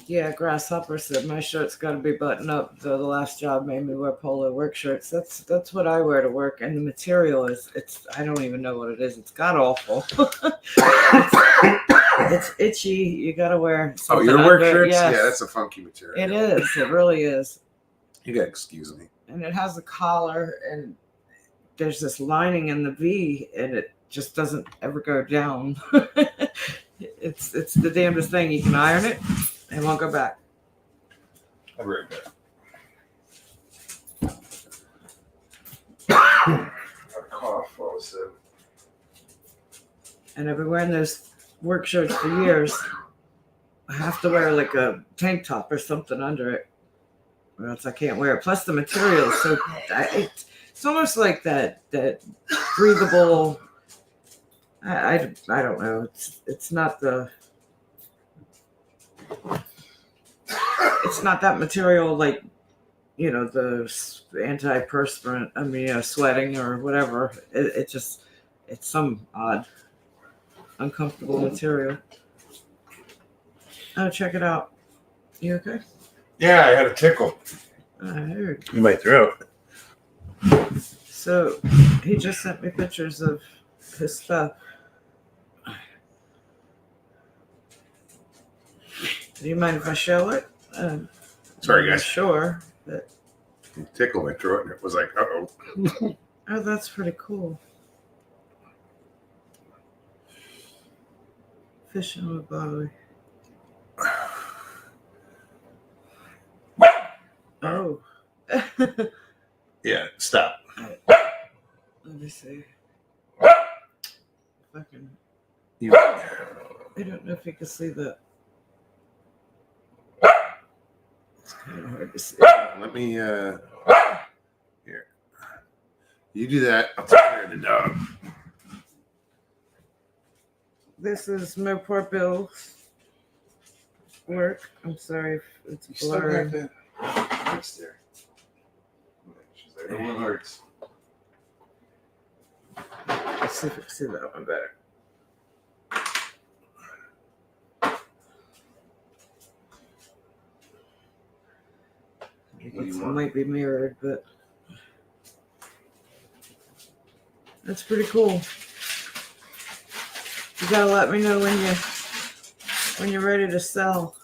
Yeah, Grasshopper said my shirt's got to be buttoned up. Though the last job made me wear polo work shirts. That's what I wear to work, and the material it's I don't even know what it is. It's god awful. It's itchy. You got to wear. Oh, your work shirts? Yes. Yeah, that's a funky material. It is. It really is. You got to excuse me. And it has a collar, and there's this lining in the V, and it just doesn't ever go down. It's the damnedest thing. You can iron it. It won't go back. I'll be right back. I cough all of a sudden. And I've been wearing those work shirts for years. I have to wear like a tank top or something under it, or else I can't wear it. Plus the material is so it's almost like that breathable. I don't know. It's not the. It's not that material like, the antiperspirant. I mean, sweating or whatever. It's some odd, uncomfortable material. Oh, check it out. You okay? Yeah, I had a tickle. I heard. In my throat. So he just sent me pictures of his stuff. Do you mind if I show it? Sorry, guys. Sure. But... Tickle my throat, and it was like, uh-oh. Oh, that's pretty cool. Fishing with Bobby. Oh. Yeah, stop. Let me see. Fucking. I don't know if you can see that. It's kind of hard to see. Let me, here. You do that. I'll take care of the dog. This is my poor Bill's work. I'm sorry if it's blurry. It's there. She's like, the one hurts. Let's see if I can see that one better. It might be mirrored, but that's pretty cool. You gotta let me know when you're ready to sell,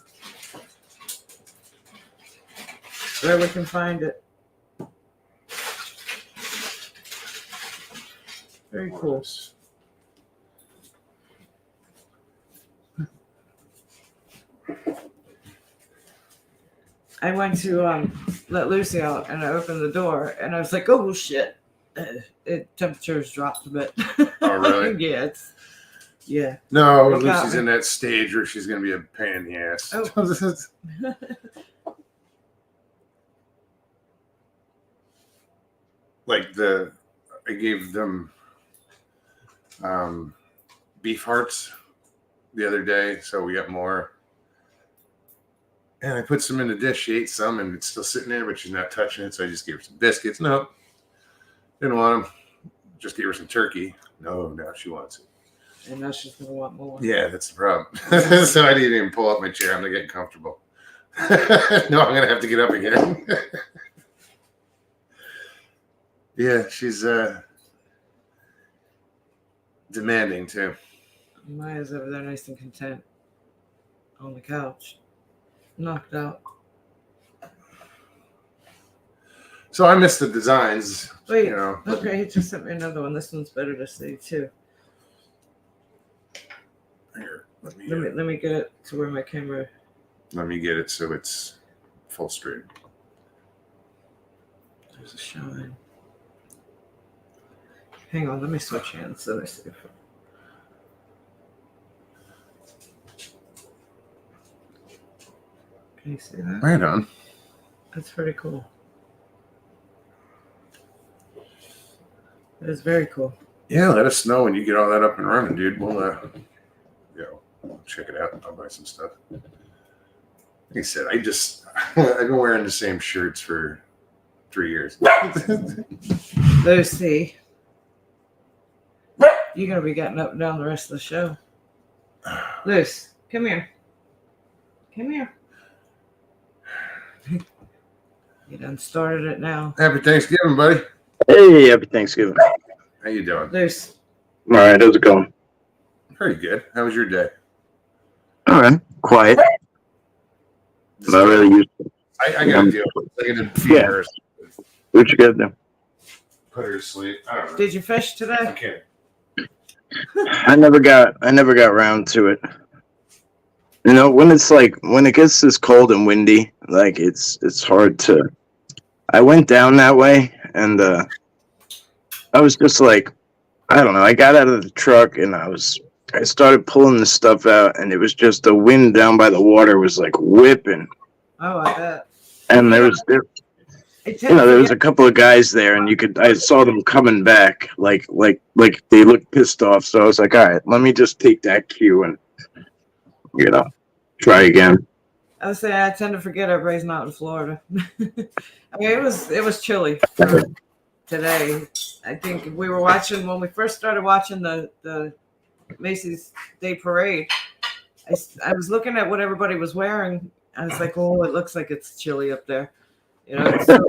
where we can find it. Very cool. I went to let Lucy out, and I opened the door, and I was like, "Oh shit!" Temperatures dropped a bit. Oh really? Yeah. No, Lucy's in that stage where she's gonna be a pain in the ass. Oh. Like I gave them beef hearts the other day, so we got more. And I put some in the dish. She ate some, and it's still sitting there, but she's not touching it. So I just gave her some biscuits. No, didn't want them. Just gave her some turkey. No, now she wants it. And now she's gonna want more. Yeah, that's the problem. So I didn't even pull up my chair. I'm not getting comfortable. No, I'm gonna have to get up again. Yeah, she's demanding too. Maya's over there nice and content on the couch, knocked out. So I missed the designs. Wait, you know. okay, he just sent me another one. This one's better to see too. Here, let Let me get it to where my camera. Let me get it so it's full screen. There's a shine. Hang on, let me switch hands. Let me see. Can you see that? Right on. That's pretty cool. That is very cool. Yeah, let us know when you get all that up and running, dude. We'll check it out. I'll buy some stuff. Like I said, I've been wearing the same shirts for 3 years. Lucy, you're gonna be getting up and down the rest of the show. Luce, come here. Come here. You done started it now. Happy Thanksgiving, buddy. Hey, happy Thanksgiving. How you doing? Luce. All right, how's it going? Pretty good. How was your day? All right, quiet. Not really used to. I got to deal with it. I got to feed Yeah. her. What you gotta do? Put her to sleep. I don't know. Did you fish today? Okay. I never got around to it. You know, when it gets this cold and windy, like it's hard to. I went down that way, and I was just like, I don't know. I got out of the truck and I started pulling the stuff out, and it was just the wind down by the water was like whipping, Oh, I bet. and there was a couple of guys there, and I saw them coming back, like they looked pissed off. So I was like, all right, let me just take that cue and try again. I would say I tend to forget everybody's not in Florida. I mean, it was chilly for today. I think we were watching when we first started watching the Macy's Day Parade. I was looking at what everybody was wearing. I was like, oh, it looks like it's chilly up there. You know, so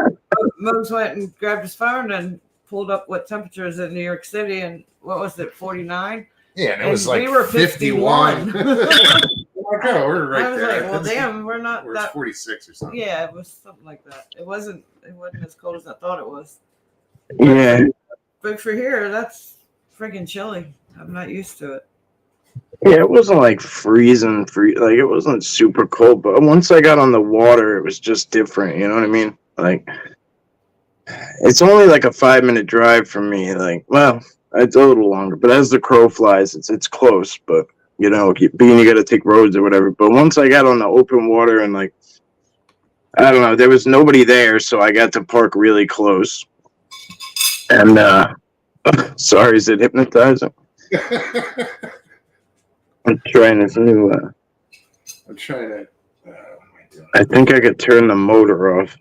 Mose went and grabbed his phone and pulled up what temperature is in New York City, and what was it, 49? Yeah, and it was like we were 51. We're right I was there. like, well, damn, we're not We're that. 46 or something. Yeah, it was something like that. It wasn't as cold as I thought it was. Yeah, But for here, that's freaking chilly. I'm not used to it. yeah, it wasn't like freezing, like it wasn't super cold. But once I got on the water, it was just different. You know what I mean? Like, it's only like a 5-minute drive from me. Like, well, it's a little longer, but as the crow flies, it's close. But you got to take roads or whatever. But once I got on the open water and like, I don't know, there was nobody there, so I got to park really close. And sorry, is it hypnotizing? I'm trying this new. I'm trying to. What am I doing? I think I could turn the motor off.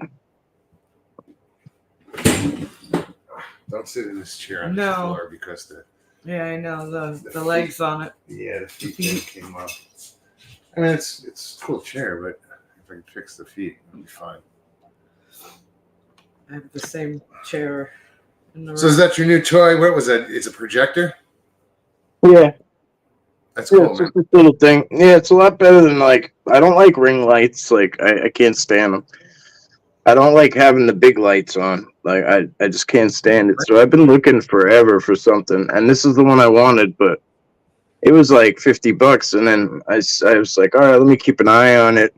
Don't sit in this chair on No. the floor because Yeah, I know the legs on it. the feet thing came off. I mean, it's a cool chair, but if I can fix the feet, it'll be fine. I have the same chair in the So is that your new toy? What was that? It's a projector? Yeah, That's yeah, cool, it's man. just this little thing. Yeah, it's a lot better than like, I don't like ring lights. Like, I can't stand them. I don't like having the big lights on. Like, I just can't stand it. So I've been looking forever for something, and this is the one I wanted, but it was like $50, and then I was like, all right, let me keep an eye on it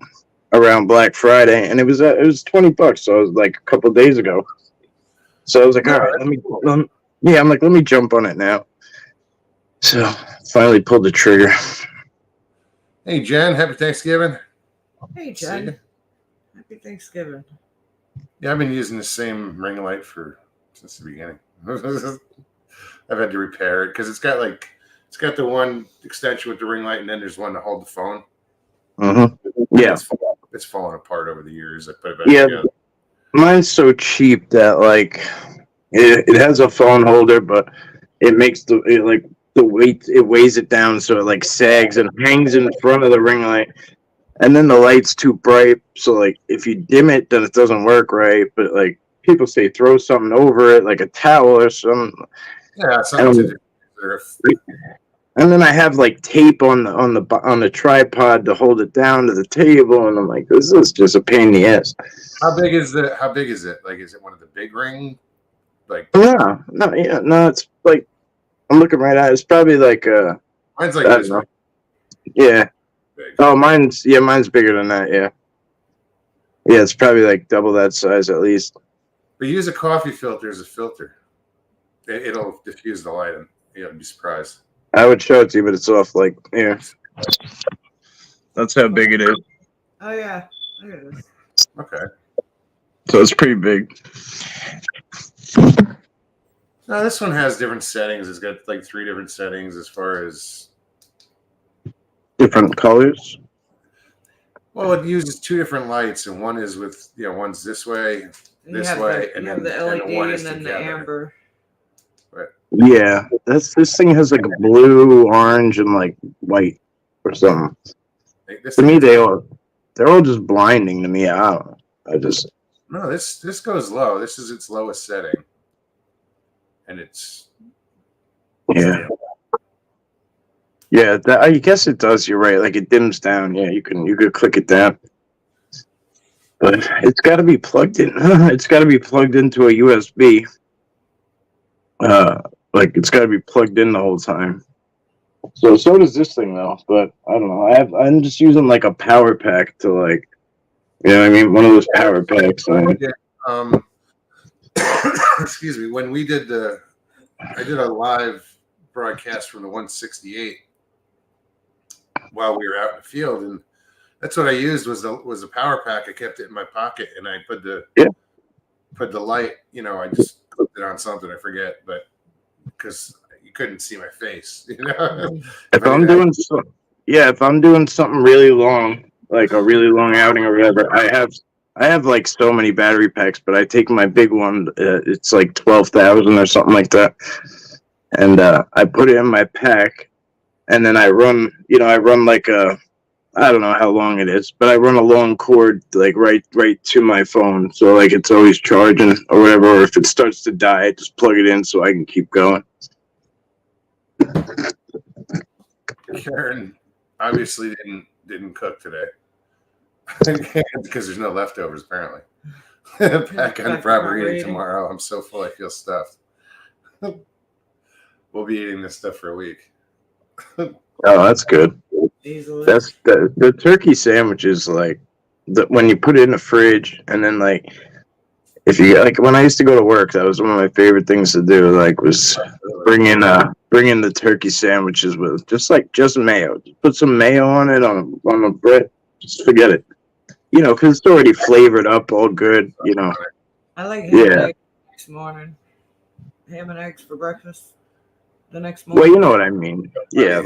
around Black Friday, and it was $20. So I was like a couple of days ago. So I was like, all right, let me jump on it now. So finally pulled the trigger. Hey, Jen, happy Thanksgiving. Hey, See Jen. ya. Happy Thanksgiving. Yeah, I've been using the same ring light since the beginning. I've had to repair it because it's got the one extension with the ring light, and then there's one to hold the phone. Mm-hmm. Yeah, it's fallen apart over the years. I put it back together. Mine's so cheap that like it has a phone holder, but it makes the weight, it weighs it down so it like sags and hangs in front of the ring light. And then the light's too bright, so like if you dim it, then it doesn't work right. But like people say, throw something over it, like a towel or something. Yeah, something to do. And then I have like tape on the tripod to hold it down to the table, and I'm like, this is just a pain in the ass. How big is it? Like, is it one of the big ring? Like, no, it's like I'm looking right at it. It's probably like mine's like this. Yeah. Big. Oh, mine's bigger than that. Yeah. Yeah, it's probably like double that size at least. But use a coffee filter as a filter. It'll diffuse the light, and you'll be surprised. I would show it to you, but it's off like here. That's how big it is. Oh yeah, there it is. Okay. So it's pretty big. No, this one has different settings. It's got like 3 different settings as far as different colors. Well, it uses 2 different lights, and one is with one's this way, this way, and then the LED and one is and then together. the amber. Right. Yeah, this thing has like a blue, orange, and like white or something. To me, they're all just blinding to me. I don't know. No, this goes low. This is its lowest setting, and it's yeah. I guess it does. You're right. Like it dims down. Yeah, you could click it down, but it's got to be plugged in. It's got to be plugged into a USB. Like it's got to be plugged in the whole time. So does this thing though. But I don't know. I'm just using like a power pack to like. You know what I mean? One of those power packs. Excuse me. When we did I did a live broadcast from the 168 while we were out in the field, and that's what I used was a power pack. I kept it in my pocket, and I put the light. I just clipped it on something. I forget, but because you couldn't see my face, If I'm doing something really long, like a really long outing or whatever, I have like so many battery packs, but I take my big one. It's like 12,000 or something like that, and I put it in my pack, and then I run like I don't know how long it is, but I run a long cord like right to my phone, so like it's always charging or whatever. Or if it starts to die, I just plug it in so I can keep going. Karen obviously didn't cook today because there's no leftovers apparently. Back on the property tomorrow. I'm so full I feel stuffed. We'll be eating this stuff for a week. Oh, that's good. Easily. That's the turkey sandwich is like when you put it in the fridge, and then like if you like when I used to go to work, that was one of my favorite things to do. Like was bring in the turkey sandwiches with just mayo. Just put some mayo on it on the bread. Just forget it. Because it's already flavored up, all good. I like ham and eggs next morning. Ham and eggs for breakfast. The next morning. Well, you know what I mean. Yeah.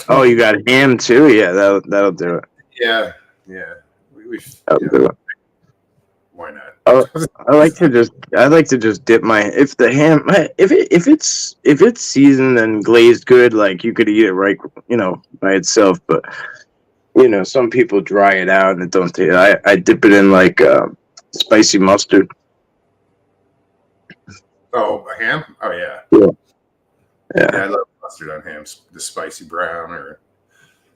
Oh, you got ham too? Yeah, that'll do it. Yeah. That'll do it. Why not? I like to just dip my if it's seasoned and glazed good, like you could eat it right, by itself. But some people dry it out and it don't taste. I dip it in like spicy mustard. Oh, a ham? Oh yeah. Yeah, I love mustard on ham. The spicy brown or.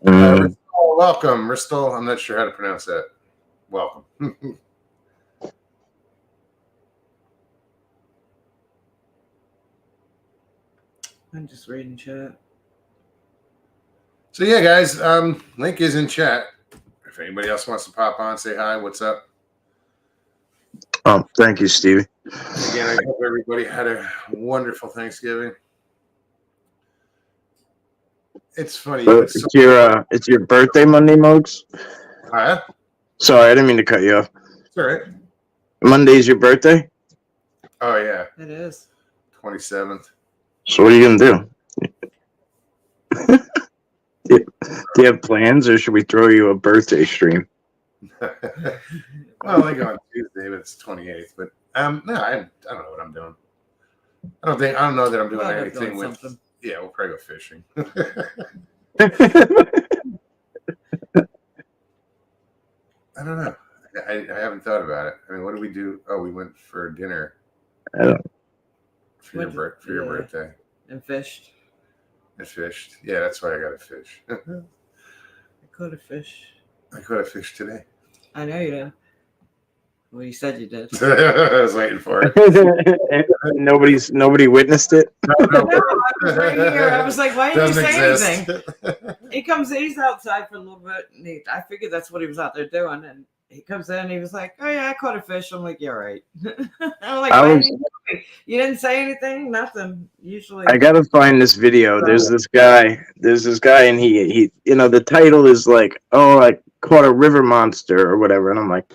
Mm. Welcome, Bristol. I'm not sure how to pronounce that. Welcome. I'm just reading chat. So yeah, guys, link is in chat. If anybody else wants to pop on, say hi. What's up? Oh, thank you, Stevie. Again, I hope everybody had a wonderful Thanksgiving. It's funny. It's your birthday Monday, Mogs. Huh? Sorry, I didn't mean to cut you off. It's all right. Monday's your birthday? Oh yeah. It is. 27th. So what are you gonna do? Do you have plans, or should we throw you a birthday stream? Well, I go on Tuesday, but it's 28th. But no, I don't know what I'm doing. I don't know that I'm doing Well, I'm anything doing with. something. Yeah, we'll probably go fishing. I don't know. I haven't thought about it. I mean, what did we do? Oh, we went for dinner I don't. for your, for your Yeah. birthday. And fished. I fished. Yeah, that's why I got to fish. I caught a fish. I caught a fish today. I know you did. Well, you said you did. I was waiting for it. Nobody witnessed it. No, I was right here. I was like, why didn't you Doesn't say exist. anything? He's outside for a little bit. And I figured that's what he was out there doing. And he comes in and he was like, oh, yeah, I caught a fish. I'm like, yeah, right. I'm like, why didn't you didn't say anything? Nothing. Usually. I gotta find this video. There's this guy, and he, the title is like, oh, I caught a river monster or whatever. And I'm like,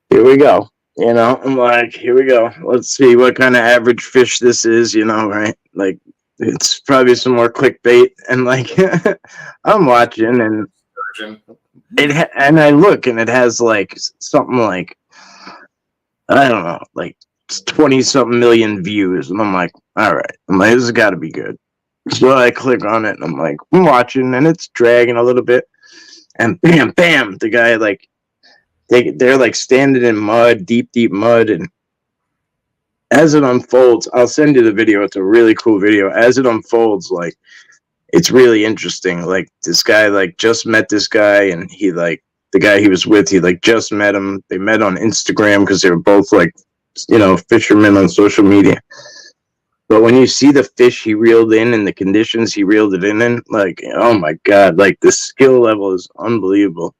here we go. I'm like, here we go. Let's see what kind of average fish this is, right? Like, it's probably some more clickbait. And like, I'm watching and and I look and it has like something like, I don't know, like 20 something million views. And I'm like, all right. I'm like, this has got to be good. So I click on it and I'm like, I'm watching and it's dragging a little bit. And bam, bam, the guy like, they're like standing in mud, deep mud, and as it unfolds, I'll send you the video. It's a really cool video. As it unfolds, like it's really interesting. Like this guy, like just met this guy, and he like the guy he was with, he like just met him. They met on Instagram because they were both like, fishermen on social media. But when you see the fish he reeled in and the conditions he reeled it in, like, oh my God, like the skill level is unbelievable.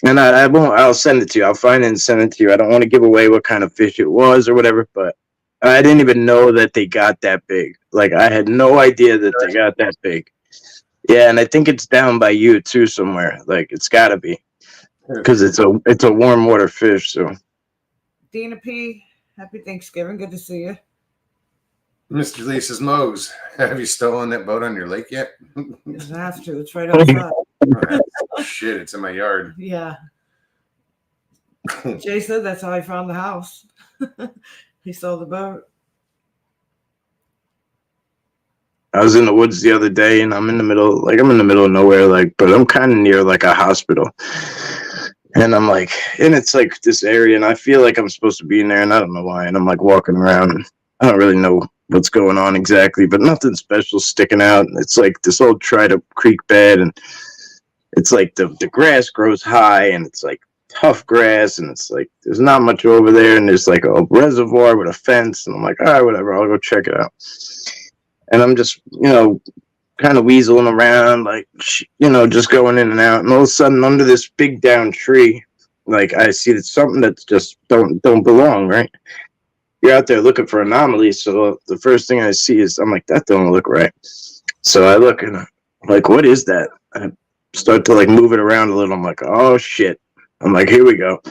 And I won't. I'll send it to you. I'll find it and send it to you. I don't want to give away what kind of fish it was or whatever, but I didn't even know that they got that big. Like I had no idea that they got that big. Yeah, and I think it's down by you too somewhere. Like it's got to be because it's a warm water fish. So, Dina P, happy Thanksgiving. Good to see you. Mr. Lee says, Mose, have you stolen that boat on your lake yet? You have to. It's right outside. Oh, shit, it's in my yard. Yeah. Jay said that's how he found the house. He saw the boat. I was in the woods the other day, and I'm in the middle of nowhere, like, but I'm kind of near like a hospital. And I'm like, and it's like this area, and I feel like I'm supposed to be in there, and I don't know why. And I'm like walking around, and I don't really know what's going on exactly, but nothing special sticking out. It's like this old dried up creek bed, and it's like the grass grows high, and it's like tough grass, and it's like there's not much over there, and there's like a reservoir with a fence, and I'm like, all right, whatever, I'll go check it out. And I'm just, kind of weaseling around, like, just going in and out, and all of a sudden, under this big down tree, like I see that something that's just don't belong, right? You're out there looking for anomalies, so the first thing I see is I'm like, that don't look right. So I look and I'm like, what is that? I start to like move it around a little. I'm like, oh shit. I'm like, here we go.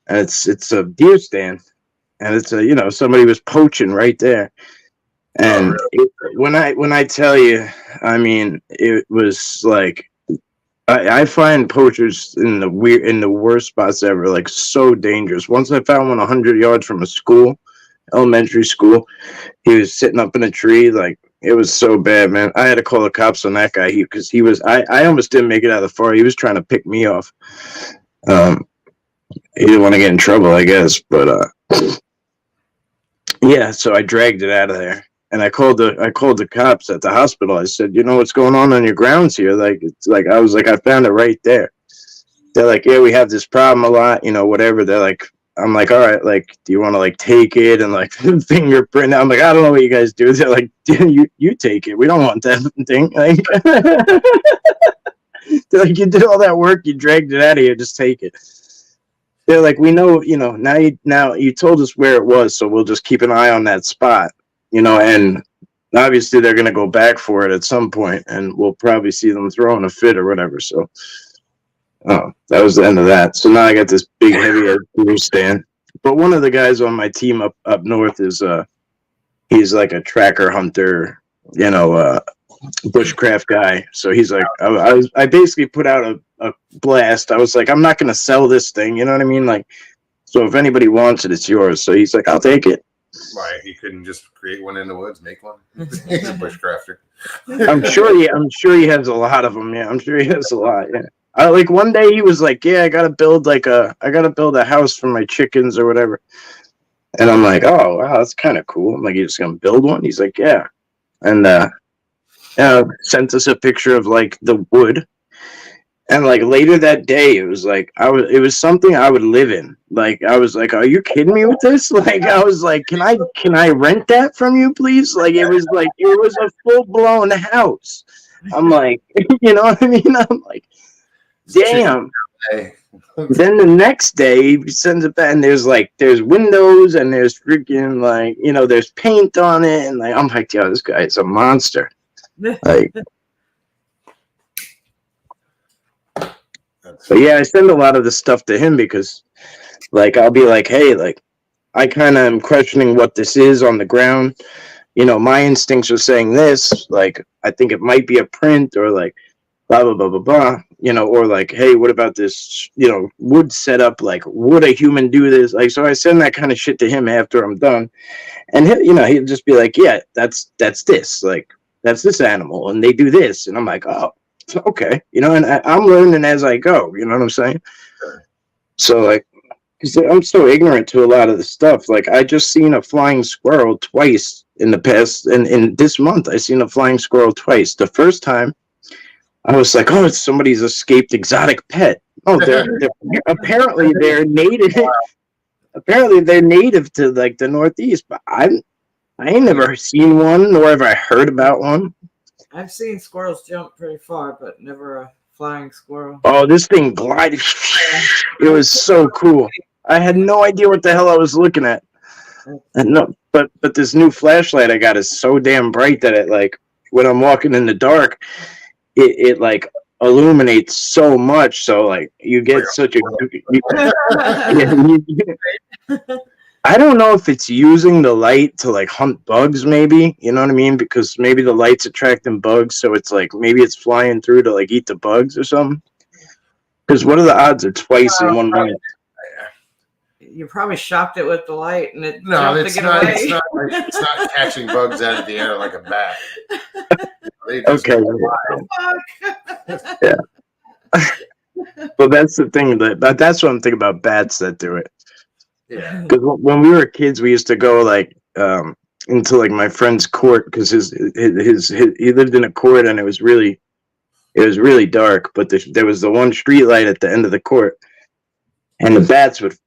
And it's a deer stand, and it's somebody was poaching right there. And when I tell you, I mean, it was like I find poachers in the worst spots ever, like so dangerous. Once I found one 100 yards from a school, elementary school. He was sitting up in a tree, like it was so bad, man. I had to call the cops on that guy because he was. I almost didn't make it out of the fire. He was trying to pick me off. He didn't want to get in trouble, I guess, but yeah. So I dragged it out of there. And I called the cops at the hospital. I said, what's going on your grounds here? Like, it's like, I was like, I found it right there. They're like, yeah, we have this problem a lot, whatever. They're like, I'm like, all right, like, do you want to like take it and like fingerprint? I'm like, I don't know what you guys do. They're like, you take it. We don't want that thing. Like, they're like, you did all that work, you dragged it out of here, just take it. They're like, we know, now you told us where it was, so we'll just keep an eye on that spot. And obviously they're going to go back for it at some point, and we'll probably see them throwing a fit or whatever. So, that was the end of that. So now I got this big, heavy deer stand. But one of the guys on my team up north is, he's like a tracker hunter, bushcraft guy. So he's like, I basically put out a blast. I was like, I'm not gonna sell this thing, you know what I mean? Like, so if anybody wants it, it's yours. So he's like, I'll take it. Why he couldn't just create one in the woods, make one? He's a bushcrafter. I'm sure he has a lot of them. Yeah, I'm sure he has a lot. Yeah. Like one day he was like, yeah, I gotta build a house for my chickens or whatever. And I'm like, oh wow, that's kind of cool. I'm like, you just gonna build one? He's like, yeah. And sent us a picture of like the wood. And like later that day, it was like it was something I would live in. Like I was like, "Are you kidding me with this?" Like I was like, "Can I rent that from you, please?" Like it was a full blown house. I'm like, you know what I mean? I'm like, damn. Then the next day he sends it back, and there's windows and there's freaking like there's paint on it, and like I'm like, yo, this guy is a monster. Like. But yeah, I send a lot of the stuff to him because, like, I'll be like, hey, like, I kind of am questioning what this is on the ground. My instincts are saying this. Like, I think it might be a print or like, blah blah blah blah blah. Or like, hey, what about this? Wood setup. Like, would a human do this? Like, so I send that kind of shit to him after I'm done, and he'll just be like, yeah, that's this. Like, that's this animal, and they do this, and I'm like, oh. Okay, and I'm learning as I go. You know what I'm saying? So like, because I'm so ignorant to a lot of the stuff. Like, I just seen a flying squirrel twice in the past, and in this month, I seen a flying squirrel twice. The first time, I was like, oh, it's somebody's escaped exotic pet. Oh, apparently they're native. Apparently they're native to like the Northeast, but I ain't never seen one, nor have I heard about one. I've seen squirrels jump pretty far, but never a flying squirrel. Oh, this thing glided. It was so cool. I had no idea what the hell I was looking at. And no, but this new flashlight I got is so damn bright that it like when I'm walking in the dark, it like illuminates so much. So like you get such a. I don't know if it's using the light to like hunt bugs, maybe, you know what I mean? Because maybe the light's attracting bugs, so it's like maybe it's flying through to like eat the bugs or something. Because what are the odds of twice in 1 month? You probably shocked it with the light, and it no, it's not. It's not catching bugs out of the air like a bat. Okay. Yeah. Well, that's the thing that's what I'm thinking about bats that do it. Yeah. Because when we were kids, we used to go like into like my friend's court because he lived in a court and it was really dark. But there was the one street light at the end of the court, and the bats would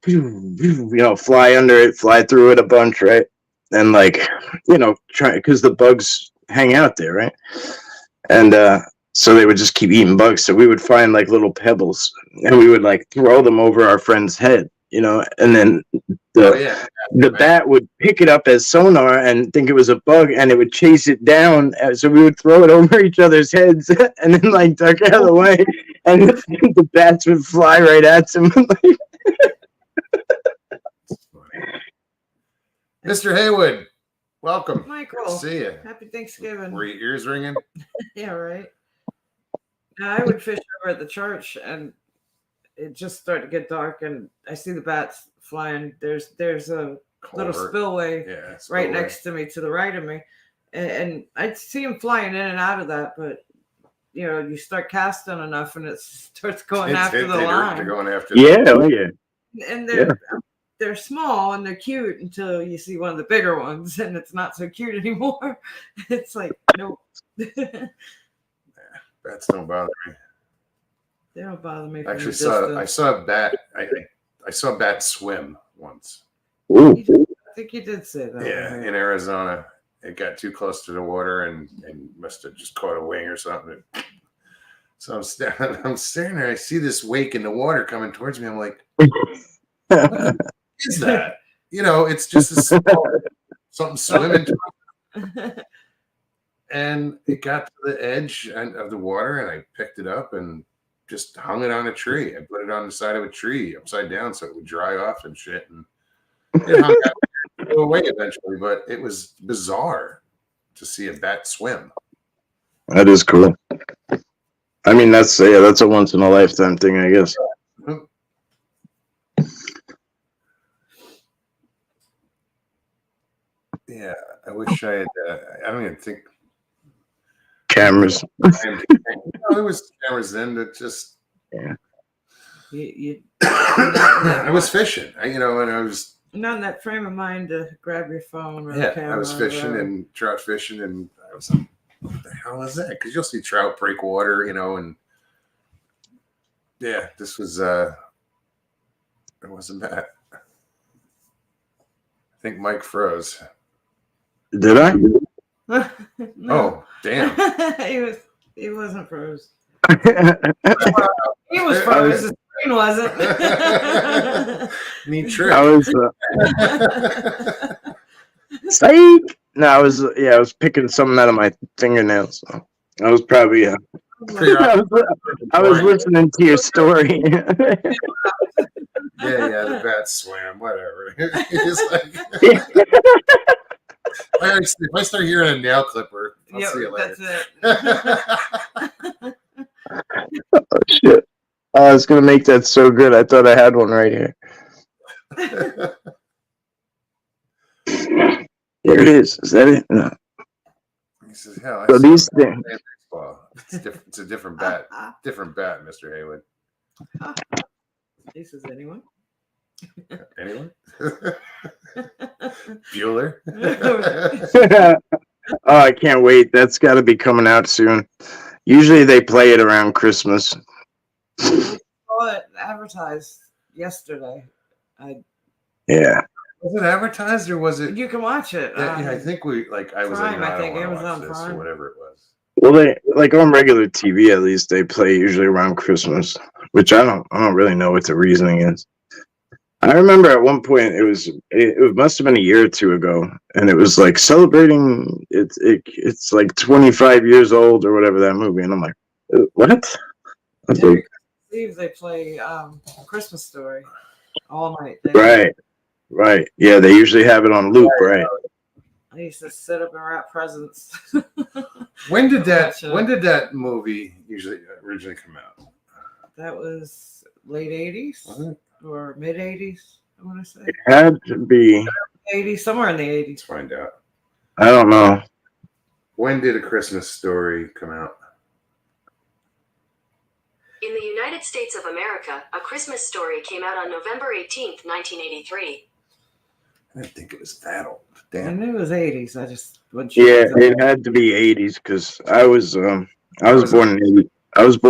fly under it, fly through it a bunch, right? And like try because the bugs hang out there, right? And so they would just keep eating bugs. So we would find like little pebbles and we would like throw them over our friend's head. And then the bat would pick it up as sonar and think it was a bug, and it would chase it down. So we would throw it over each other's heads, and then like duck out of the way, and the bats would fly right at him. Mr. Haywood, welcome. Michael, good to see you. Happy Thanksgiving. Were your ears ringing? Yeah, right. Now, I would fish over at the church, and it just started to get dark, and I see the bats flying. There's a little spillway right next to me, to the right of me, and I see them flying in and out of that. But you start casting enough, and it starts going after the line. They're going after. Yeah. And they're small and they're cute until you see one of the bigger ones, and it's not so cute anymore. It's like nope. Bats don't bother me. They don't bother me. Actually, I saw a bat. I saw a bat swim once. Ooh. I think you did say that. Yeah, in Arizona, it got too close to the water and must have just caught a wing or something. So I'm staring there. I see this wake in the water coming towards me. I'm like, what is that? It's just a small something swimming. And it got to the edge of the water, and I picked it up and just hung it on a tree. I put it on the side of a tree upside down so it would dry off and shit. And it hung out away eventually, but it was bizarre to see a bat swim. That is cool. I mean, that's a once in a lifetime thing, I guess. Yeah, I wish I had. I don't even think Cameras. there was cameras then that just. Yeah. I was fishing, and I was. Not in that frame of mind to grab your phone or Yeah, camera. I was fishing and trout fishing, and I was like, "What the hell is that?" Because you'll see trout break water, and yeah, this was. It wasn't bad. I think Mike froze. Did I? No. Oh, damn! He wasn't froze. I He was froze. His screen wasn't. Neat trick. was psych. No, I was picking something out of my fingernails. So I was probably I was listening to your story. Yeah, the bat swam, whatever. It's like, if I start hearing a nail clipper, I'll see you later. That's it. Oh shit! I was gonna make that so good. I thought I had one right here. There it is. Is that it? No. He says, "Hell, So these things. It's a different bat. Different bat, Mr. Haywood." He says, anyone? Anyone? Bueller? Oh, I can't wait. That's got to be coming out soon. Usually they play it around Christmas. I saw it advertised yesterday. Yeah. Was it advertised or was it? You can watch it. Yeah, I think I was Prime, like, I think, I don't wanna Amazon watch this Prime. or whatever it was. Well, they like on regular TV at least they play usually around Christmas, which I don't really know what the reasoning is. I remember at one point it must have been a year or two ago, and it was like celebrating it's like 25 years old or whatever that movie, and I'm like, what? I was like, Eve, they play Christmas Story all night. Right. Yeah, they usually have it on loop, right? I used to sit up and wrap presents. When did that movie originally come out? That was late 80s or mid 80s, I want to say. It had to be 80s, somewhere in the 80s. Let's find out. I don't know. When did A Christmas Story come out? In the United States of America, A Christmas Story came out on November 18th, 1983. I didn't think it was that old. I Damn. knew it was 80s. I just wasn't Yeah, it had to be 80s because I was born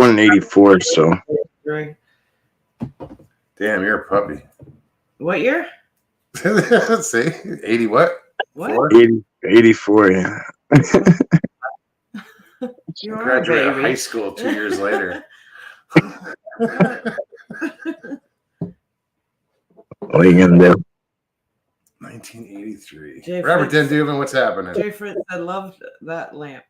in 84, so Right. Damn, you're a puppy. What year? Let's see. 80 what? What? 84, yeah. You are a Graduated baby. high school 2 years later. What are you gonna do? 1983. Jay Robert Fritz. Denduven, what's happening? Jay Fritz, I loved that lamp.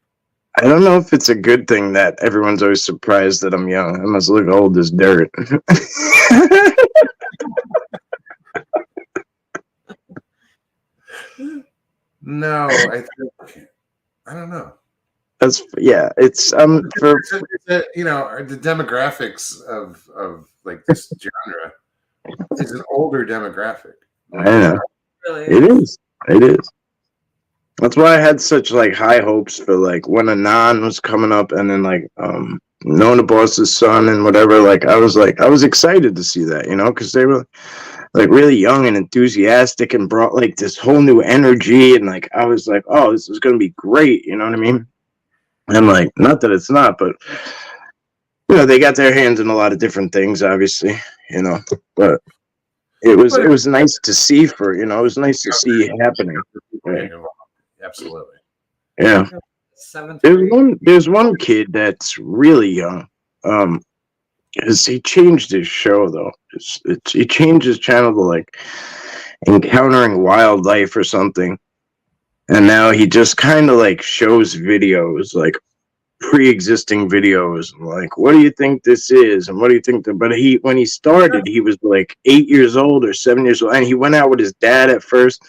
I don't know if it's a good thing that everyone's always surprised that I'm young. I must look old as dirt. No, I don't know. It's for The demographics of like this genre is an older demographic. I know. Really? It is. That's why I had such like high hopes for like when Anon was coming up, and then like Nona Boss's son and whatever. Like I was excited to see that, because they were like really young and enthusiastic and brought like this whole new energy, and like I was like, oh, this is gonna be great, you know what I mean? And like, not that it's not, but they got their hands in a lot of different things, obviously, but it was nice to see it was nice to see it happening. Right? Absolutely. Yeah. There's one kid that's really young. He changed his show though. He changed his channel to like Encountering Wildlife or something. And now he just kind of like shows videos, like pre-existing videos, like, what do you think this is? And what do you think but when he started, he was like 8 years old or 7 years old, and he went out with his dad at first.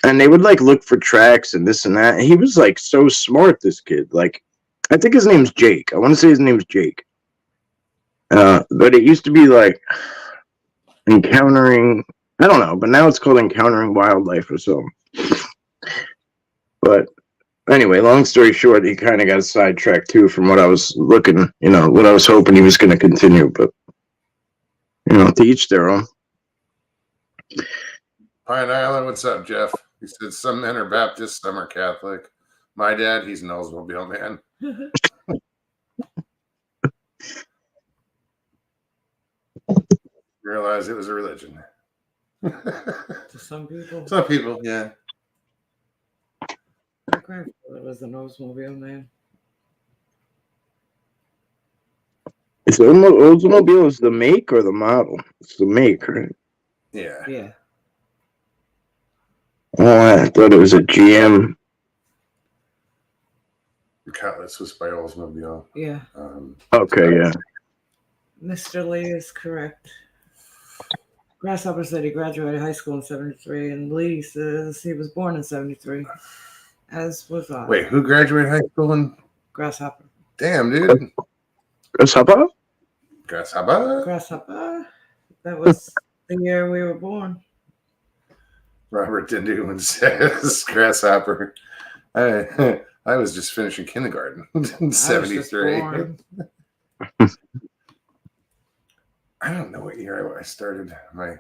and they would like look for tracks and this and that. And he was like so smart, this kid. Like, I think his name's Jake. I want to say his name's Jake. But it used to be like encountering, I don't know, but now it's called Encountering Wildlife or something. But anyway, long story short, he kind of got sidetracked too from what I was looking, what I was hoping he was going to continue. But, to each their own. Pine Island, what's up, Jeff? He said some men are Baptist, some are Catholic. My dad, he's an Oldsmobile man. Realized it was a religion. To some people. Some people, yeah. My grandfather was an Oldsmobile man. Is Oldsmobile is the make or the model? It's the make, right? Yeah. Yeah. Oh, I thought it was a GM. The Cutlass was by Oldsmobile. Yeah. Okay, yeah. Mr. Lee is correct. Grasshopper said he graduated high school in 73, and Lee says he was born in 73, as was I. Wait, who graduated high school in? Grasshopper. Damn, dude. Grasshopper? Grasshopper? Grasshopper. That was the year we were born. Robert Denduman says Grasshopper. I was just finishing kindergarten in 73. I don't know what year I started my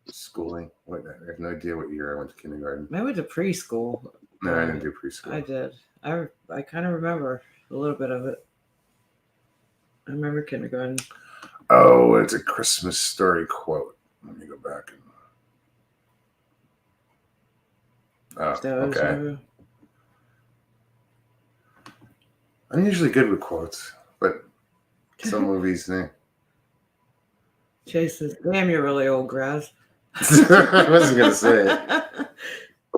schooling. I have no idea what year I went to kindergarten. I went to preschool. No, I didn't do preschool. I did. I kind of remember a little bit of it. I remember kindergarten. Oh, it's a Christmas Story quote. Let me go back. Oh, okay. I'm usually good with quotes, but some movies, Chase says, damn, you're really old, Graz. I wasn't going to say it.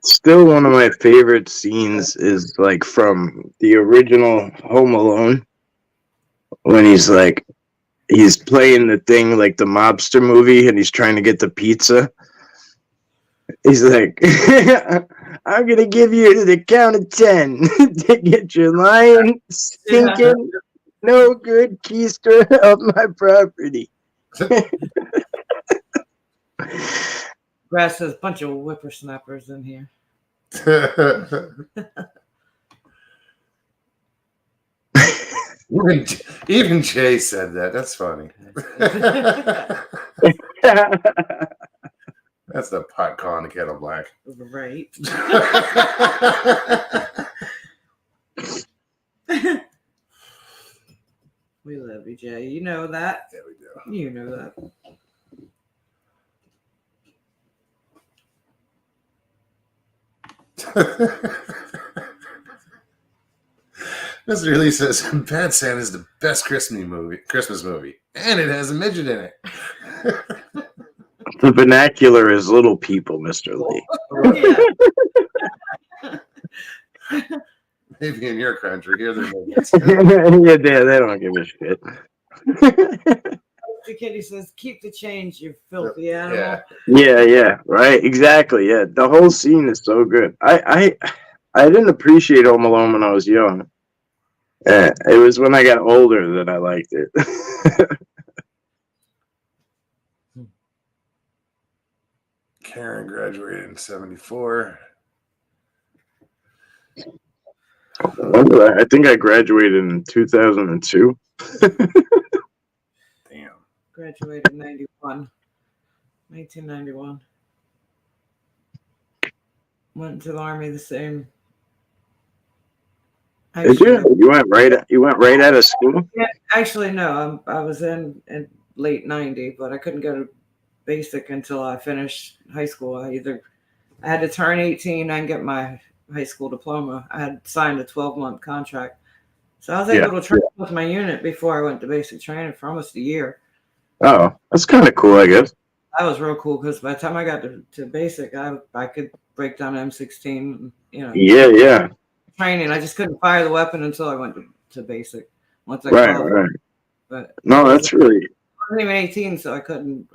Still, one of my favorite scenes is like from the original Home Alone when he's playing the thing like the mobster movie and he's trying to get the pizza. He's like, I'm going to give you to the count of 10 to get your lying, stinking, no good keister off my property. Grass says a bunch of whippersnappers in here. Even Jay said that. That's funny. That's the pot calling the kettle black. Right. We love you, Jay. You know that. Yeah, we do. You know that. Mr. Lee says Bad Santa is the best Christmas movie, and it has a midget in it. The vernacular is little people, Mr. Lee. Yeah. Maybe in your country, here they're midgets. Yeah, they don't give a shit. The kitty says, keep the change, you filthy animal. Yeah, right, exactly. Yeah, the whole scene is so good. I didn't appreciate Home Alone when I was young. It was when I got older that I liked it. Karen graduated in 74. I think I graduated in 2002. Damn. Graduated in 1991. Went to the Army the same. Did you? You went right out of school? Yeah, actually, no. I was in late 90, but I couldn't go to basic until I finished high school. I had to turn 18 and get my high school diploma. I had signed a 12-month contract. So I was able to train with my unit before I went to basic training for almost a year. Oh, that's kind of cool, I guess. That was real cool because by the time I got to basic, I could break down M16, Yeah. training. I just couldn't fire the weapon until I went to basic. Once I Right. But No, that's really. I wasn't even 18, so I couldn't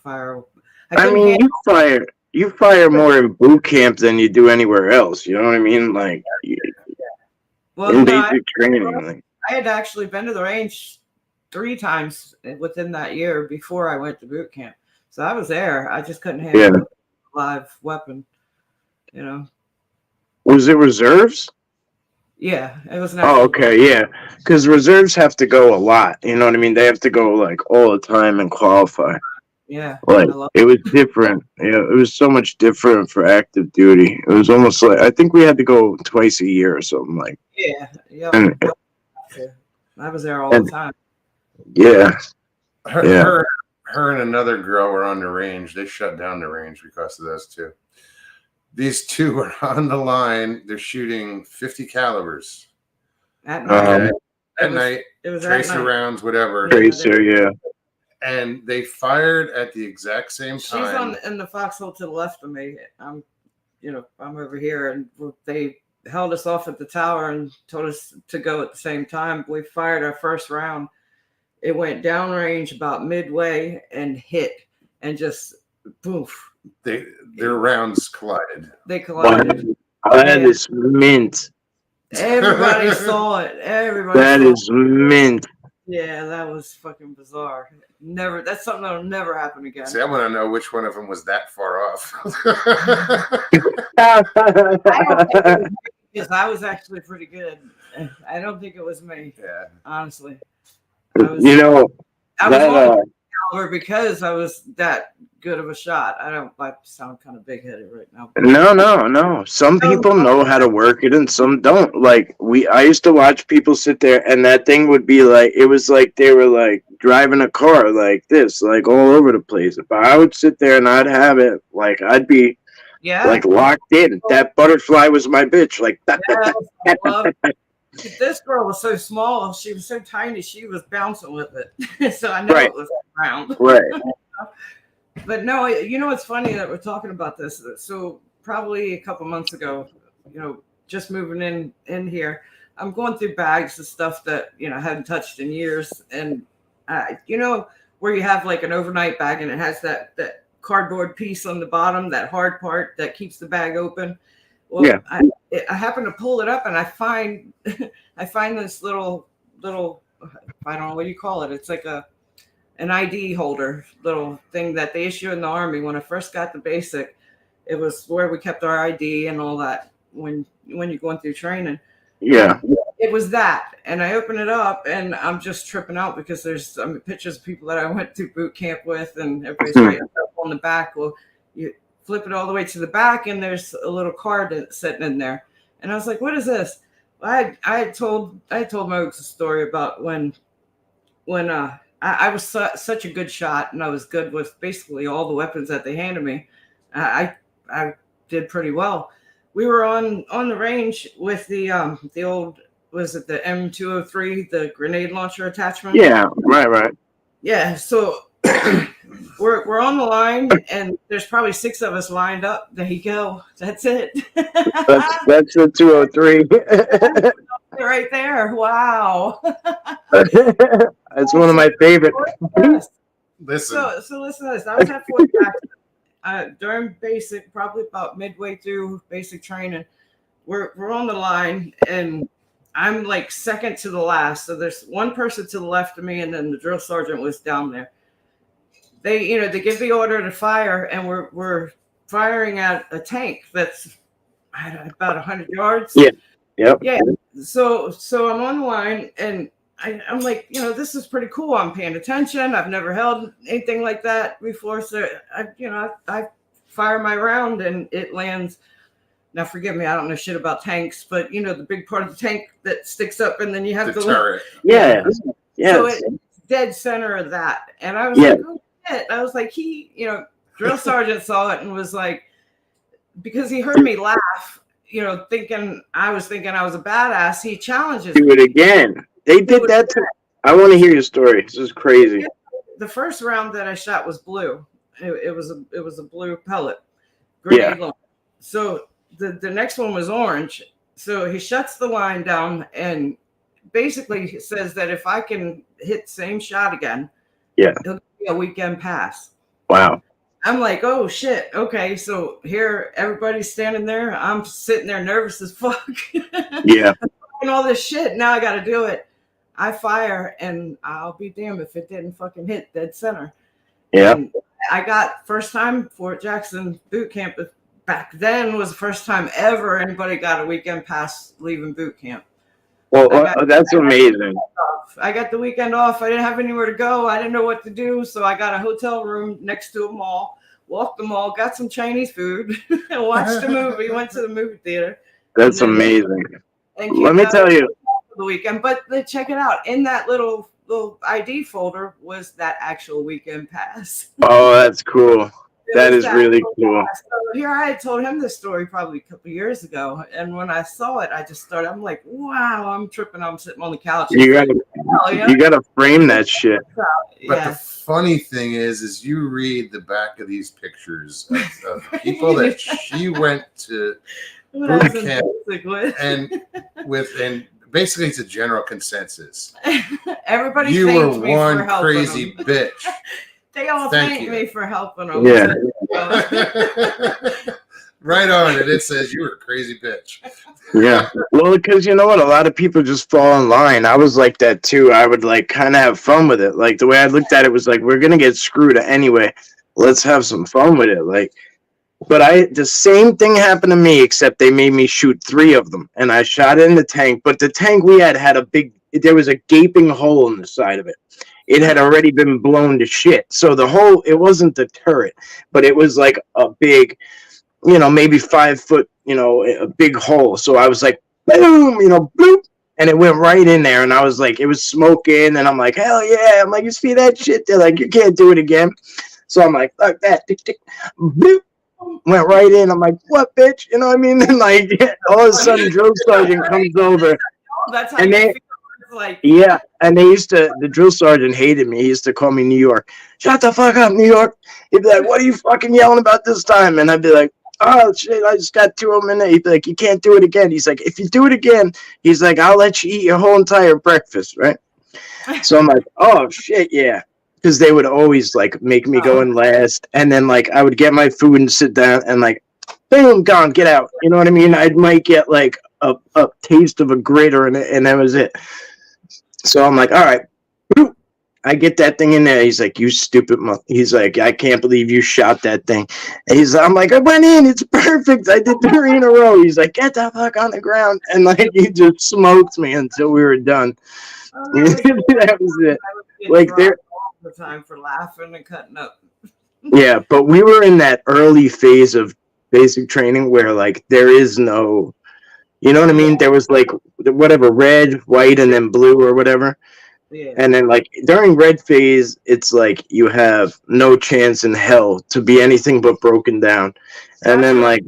fire. I mean, you fire. you fire more in boot camp than you do anywhere else. You know what I mean? Like Well, in no, basic training. Like, I had actually been to the range 3 times within that year before I went to boot camp. So I was there. I just couldn't handle a live weapon, you know. was it reserves? Yeah, it was Oh, national. okay, yeah. Because reserves have to go a lot. You know what I mean? They have to go like all the time and qualify. Yeah, Like I love it was different. Yeah, it was so much different for active duty. It was almost like I think we had to go twice a year or something like. yeah. And, I was there all the time. yeah, yeah. Her and another girl were on the range. They shut down the range because of those two. These two were on the line. They're shooting 50 calibers At night. at night, It was tracer at night. rounds, whatever. Yeah. Tracer, yeah. And they fired at the exact same She's time. in the foxhole to the left of me. I'm over here, and they held us off at the tower and told us to go at the same time. We fired our first round. It went downrange about midway and hit, and just poof. Their rounds collided. They collided. That is mint. Everybody saw it. Everybody. That saw is mint. Yeah, that was fucking bizarre. Never. That's something that'll never happen again. See, I want to know which one of them was that far off. I don't think it was me, because I was actually pretty good. I don't think it was me. Yeah. Honestly. You know, I was that, on caliber because I was that good of a shot. I sound kind of big headed right now. no. Some people know how to work it and some don't. Like I used to watch people sit there and that thing would be like, it was like they were like driving a car like this, like all over the place. But I would sit there and I'd have it like I'd be like locked in. That butterfly was my bitch. Like this girl was so small. She was so tiny. She was bouncing with it. So I know it was round. Right. But no, it's funny that we're talking about this. So probably a couple months ago, just moving in here, I'm going through bags of stuff that, I hadn't touched in years. And, where you have like an overnight bag and it has that cardboard piece on the bottom, that hard part that keeps the bag open. Well, yeah. I happen to pull it up and I find this little, I don't know what you call it. It's like an ID holder, little thing that they issue in the Army. When I first got the basic, it was where we kept our ID and all that when you're going through training. Yeah. It was that. And I open it up and I'm just tripping out because there's pictures of people that I went through boot camp with and everybody's writing stuff on the back. Well, you flip it all the way to the back and there's a little card that's sitting in there. And I was like, what is this? I had told Mogs a story about when I was such a good shot and I was good with basically all the weapons that they handed me. I did pretty well. We were on the range with the old, was it the M203, the grenade launcher attachment? Yeah, right. Yeah, so we're on the line and there's probably 6 of us lined up. There you go. That's it. That's the 203. Right there. Wow. That's one of my favorite. Listen. So listen to this. I was at Fort Jackson during basic, probably about midway through basic training. We're on the line and I'm like second to the last. So there's one person to the left of me and then the drill sergeant was down there. They give the order to fire and we're firing at a tank that's about 100 yards. Yeah. Yep. Yeah. So I'm on the line and I'm like, this is pretty cool. I'm paying attention. I've never held anything like that before. So I fire my round and it lands. Now, forgive me, I don't know shit about tanks, but the big part of the tank that sticks up and then you have the turret. Yeah. So it's dead center of that. And I was like, oh shit. I was like, drill sergeant saw it and was like, because he heard me laugh, thinking I was a badass, he challenges me. Do it again. They did that too. I want to hear your story. This is crazy. The first round that I shot was blue. It was a blue pellet grenade launcher. So the next one was orange. So he shuts the line down and basically says that if I can hit the same shot again, he'll give me a weekend pass. Wow. I'm like, oh shit. Okay, so here everybody's standing there. I'm sitting there nervous as fuck. Yeah. And all this shit. Now I got to do it. I fire, and I'll be damned if it didn't fucking hit dead center. Yeah. And I got first time Fort Jackson boot camp back then was the first time ever anybody got a weekend pass leaving boot camp. Well, that's amazing. I got the weekend off. I didn't have anywhere to go. I didn't know what to do. So I got a hotel room next to a mall, walked the mall, got some Chinese food, and watched a movie, went to the movie theater. That's amazing. And Let me tell you. The weekend, but check it out. In that little ID folder was that actual weekend pass. Oh, that's cool. That is really cool. So here I had told him this story probably a couple years ago, and when I saw it, I just started. I'm like, wow, I'm tripping. I'm sitting on the couch. You gotta frame that shit. But the funny thing is you read the back of these pictures of people that she went to boot camp and basically it's a general consensus. Everybody you were me one for crazy bitch. They all thank me for helping them. Yeah. Right on it. It says you were a crazy bitch. Yeah. Well, because you know what? A lot of people just fall in line. I was like that too. I would like kind of have fun with it. Like the way I looked at it was like, we're going to get screwed anyway. Let's have some fun with it. Like, but the same thing happened to me, except they made me shoot 3 of them and I shot it in the tank. But the tank we had there was a gaping hole in the side of it. It had already been blown to shit. So it wasn't the turret, but it was like a big, maybe 5 foot, a big hole. So I was like, boom, bloop. And it went right in there. And I was like, it was smoking. And I'm like, hell yeah. I'm like, you see that shit? They're like, you can't do it again. So I'm like, fuck that. Tick, tick, bloop. Went right in. I'm like, what, bitch? You know what I mean? And like, all of a sudden, drill sergeant comes over. That's how you feel. Like, yeah, and the drill sergeant hated me. He used to call me New York. Shut the fuck up, New York. He'd be like, what are you fucking yelling about this time? And I'd be like, oh shit, I just got 2 of them in there. He'd be like, you can't do it again. He's like, if you do it again, he's like, I'll let you eat your whole entire breakfast, right? So I'm like, oh shit, yeah. Because they would always like make me go in last, and then like I would get my food and sit down and like, boom, gone, get out. You know what I mean? I might get like a taste of a grater in it, and that was it. So I'm like, all right, I get that thing in there. He's like, you stupid He's like, I can't believe you shot that thing. And I'm like, I went in. It's perfect. I did 3 in a row. He's like, get the fuck on the ground. And like, he just smoked me until we were done. That was it. Like there, all the time for laughing and cutting up. Yeah, but we were in that early phase of basic training where like there is no. You know what I mean? There was like whatever, red, white, and then blue or whatever. Yeah. And then like during red phase, it's like you have no chance in hell to be anything but broken down. And then like,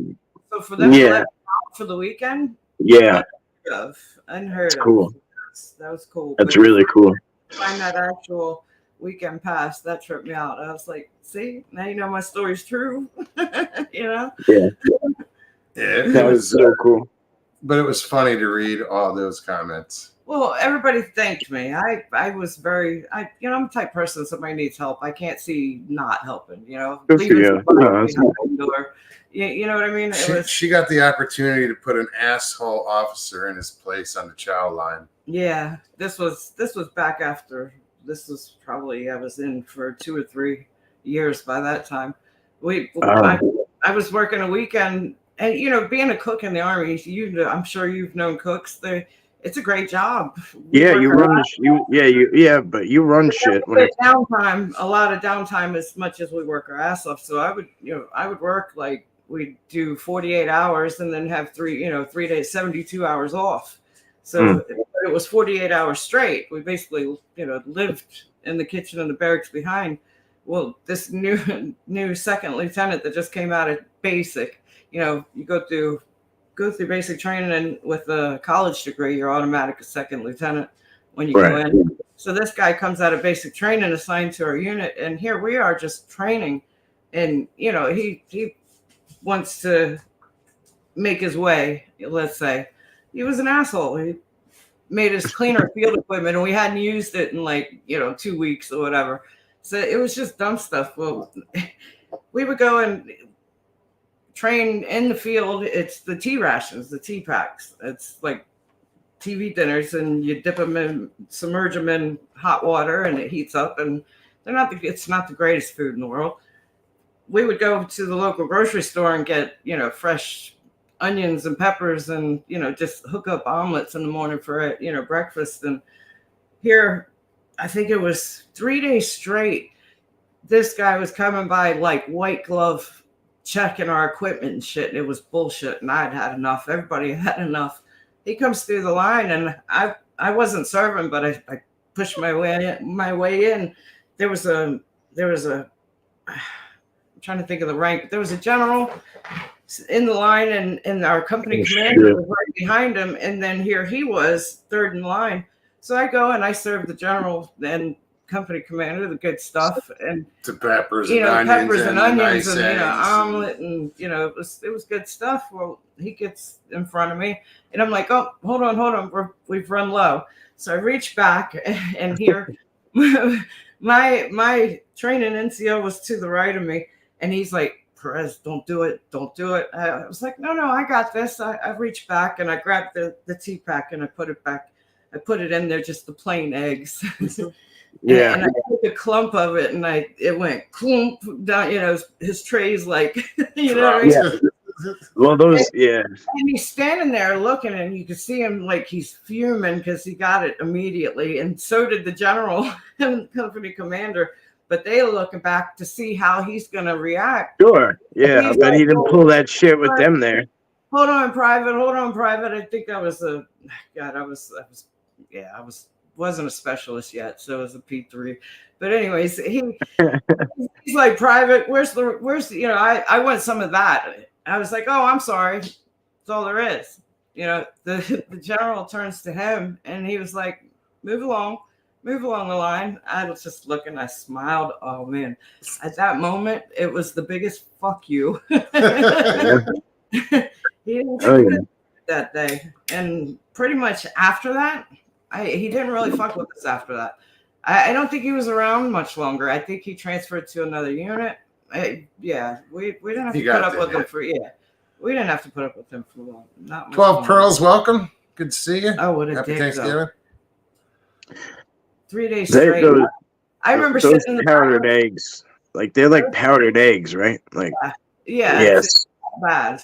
so for them to let out for the weekend, yeah, unheard of. Cool. That was cool. That's really cool. Find that actual weekend pass, that tripped me out. I was like, see, now you know my story's true. You know? Yeah. Yeah, that was so cool. But it was funny to read all those comments. Well, everybody thanked me. I was very, I'm the type of person, somebody needs help, I can't see not helping, Good for you. You know what I mean? She got the opportunity to put an asshole officer in his place on the chow line. Yeah, this was back after. This was probably, I was in for 2 or 3 years by that time. I was working a weekend, and being a cook in the Army, I'm sure you've known cooks. It's a great job. Yeah, you run but you run shit. A lot of downtime as much as we work our ass off. So I would work like we'd do 48 hours and then have 3 days, 72 hours off. So it was 48 hours straight. We basically, lived in the kitchen and the barracks behind. Well, this new second lieutenant that just came out of basic, you go through basic training, and with a college degree, you're automatic a second lieutenant when you go in. So this guy comes out of basic training, assigned to our unit, and here we are just training. And, he wants to make his way, let's say. He was an asshole. He made us clean our field equipment, and we hadn't used it in 2 weeks or whatever. So it was just dumb stuff. Well, we would go and train in the field. It's the tea rations, the tea packs. It's like TV dinners, and you dip them in, submerge them in hot water, and it heats up. And it's not the greatest food in the world. We would go to the local grocery store and get, fresh onions and peppers, and, just hook up omelets in the morning for, breakfast. And here, I think it was 3 days straight, this guy was coming by like white glove, checking our equipment and shit. And it was bullshit. And I'd had enough. Everybody had enough. He comes through the line, and I wasn't serving, but I pushed my way in. There was a I'm trying to think of the rank. There was a general in the line, and our company commander was right behind him. And then here he was, third in line. So I go and I serve the general and company commander the good stuff, and the peppers and onions, and omelet, and it was good stuff. Well, he gets in front of me, and I'm like, oh, hold on, we've run low. So I reach back, and here my training NCO was to the right of me, and he's like, Perez, don't do it. I was like, no, I got this. I reached back and I grabbed the tea pack and I put it back. I put it in there, just the plain eggs. Yeah. And I took a clump of it, and it went clump down, his tray's like, what I mean? Yeah. Well, And he's standing there looking, and you can see him like he's fuming because he got it immediately. And so did the general and company commander. But they were looking back to see how he's going to react. Sure. Yeah. But he didn't pull that shit with them there. Hold on, private. I think I was wasn't a specialist yet, so it was a P3. But anyways, he's like, private, where's I want some of that. I was like, oh, I'm sorry. That's all there is. The general turns to him, and he was like, move along the line. I was just looking, I smiled. Oh man. At that moment, it was the biggest fuck you. He didn't that day. And pretty much after that, he didn't really fuck with us after that. I don't think he was around much longer. I think he transferred to another unit. We didn't have to put up with him we didn't have to put up with him for long. Not much 12 longer. Pearls, welcome. Good to see you. Oh, what a Happy dick, Thanksgiving. though. 3 days straight. I remember those sitting in the powdered eggs. Like they're like powdered eggs, right? Like it's bad.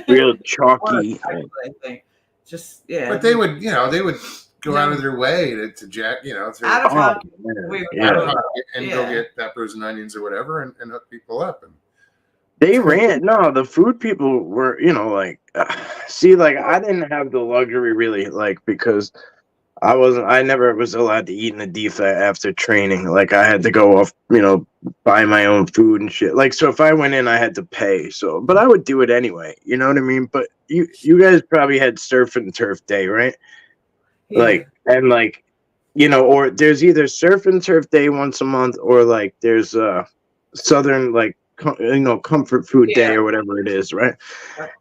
Real chalky. I think. Just But they would, go out of their way to jack, out of pocket. Go get peppers and onions or whatever, and hook people up. And they ran. No, the food people were, see, like I didn't have the luxury really, like because I never was allowed to eat in the DFA after training. Like I had to go off, buy my own food and shit. Like, so if I went in, I had to pay. So, but I would do it anyway. You know what I mean? But you guys probably had surf and turf day, right? Yeah. Like, and like, or there's either surf and turf day once a month, or like there's Southern, like, comfort food day or whatever it is, right?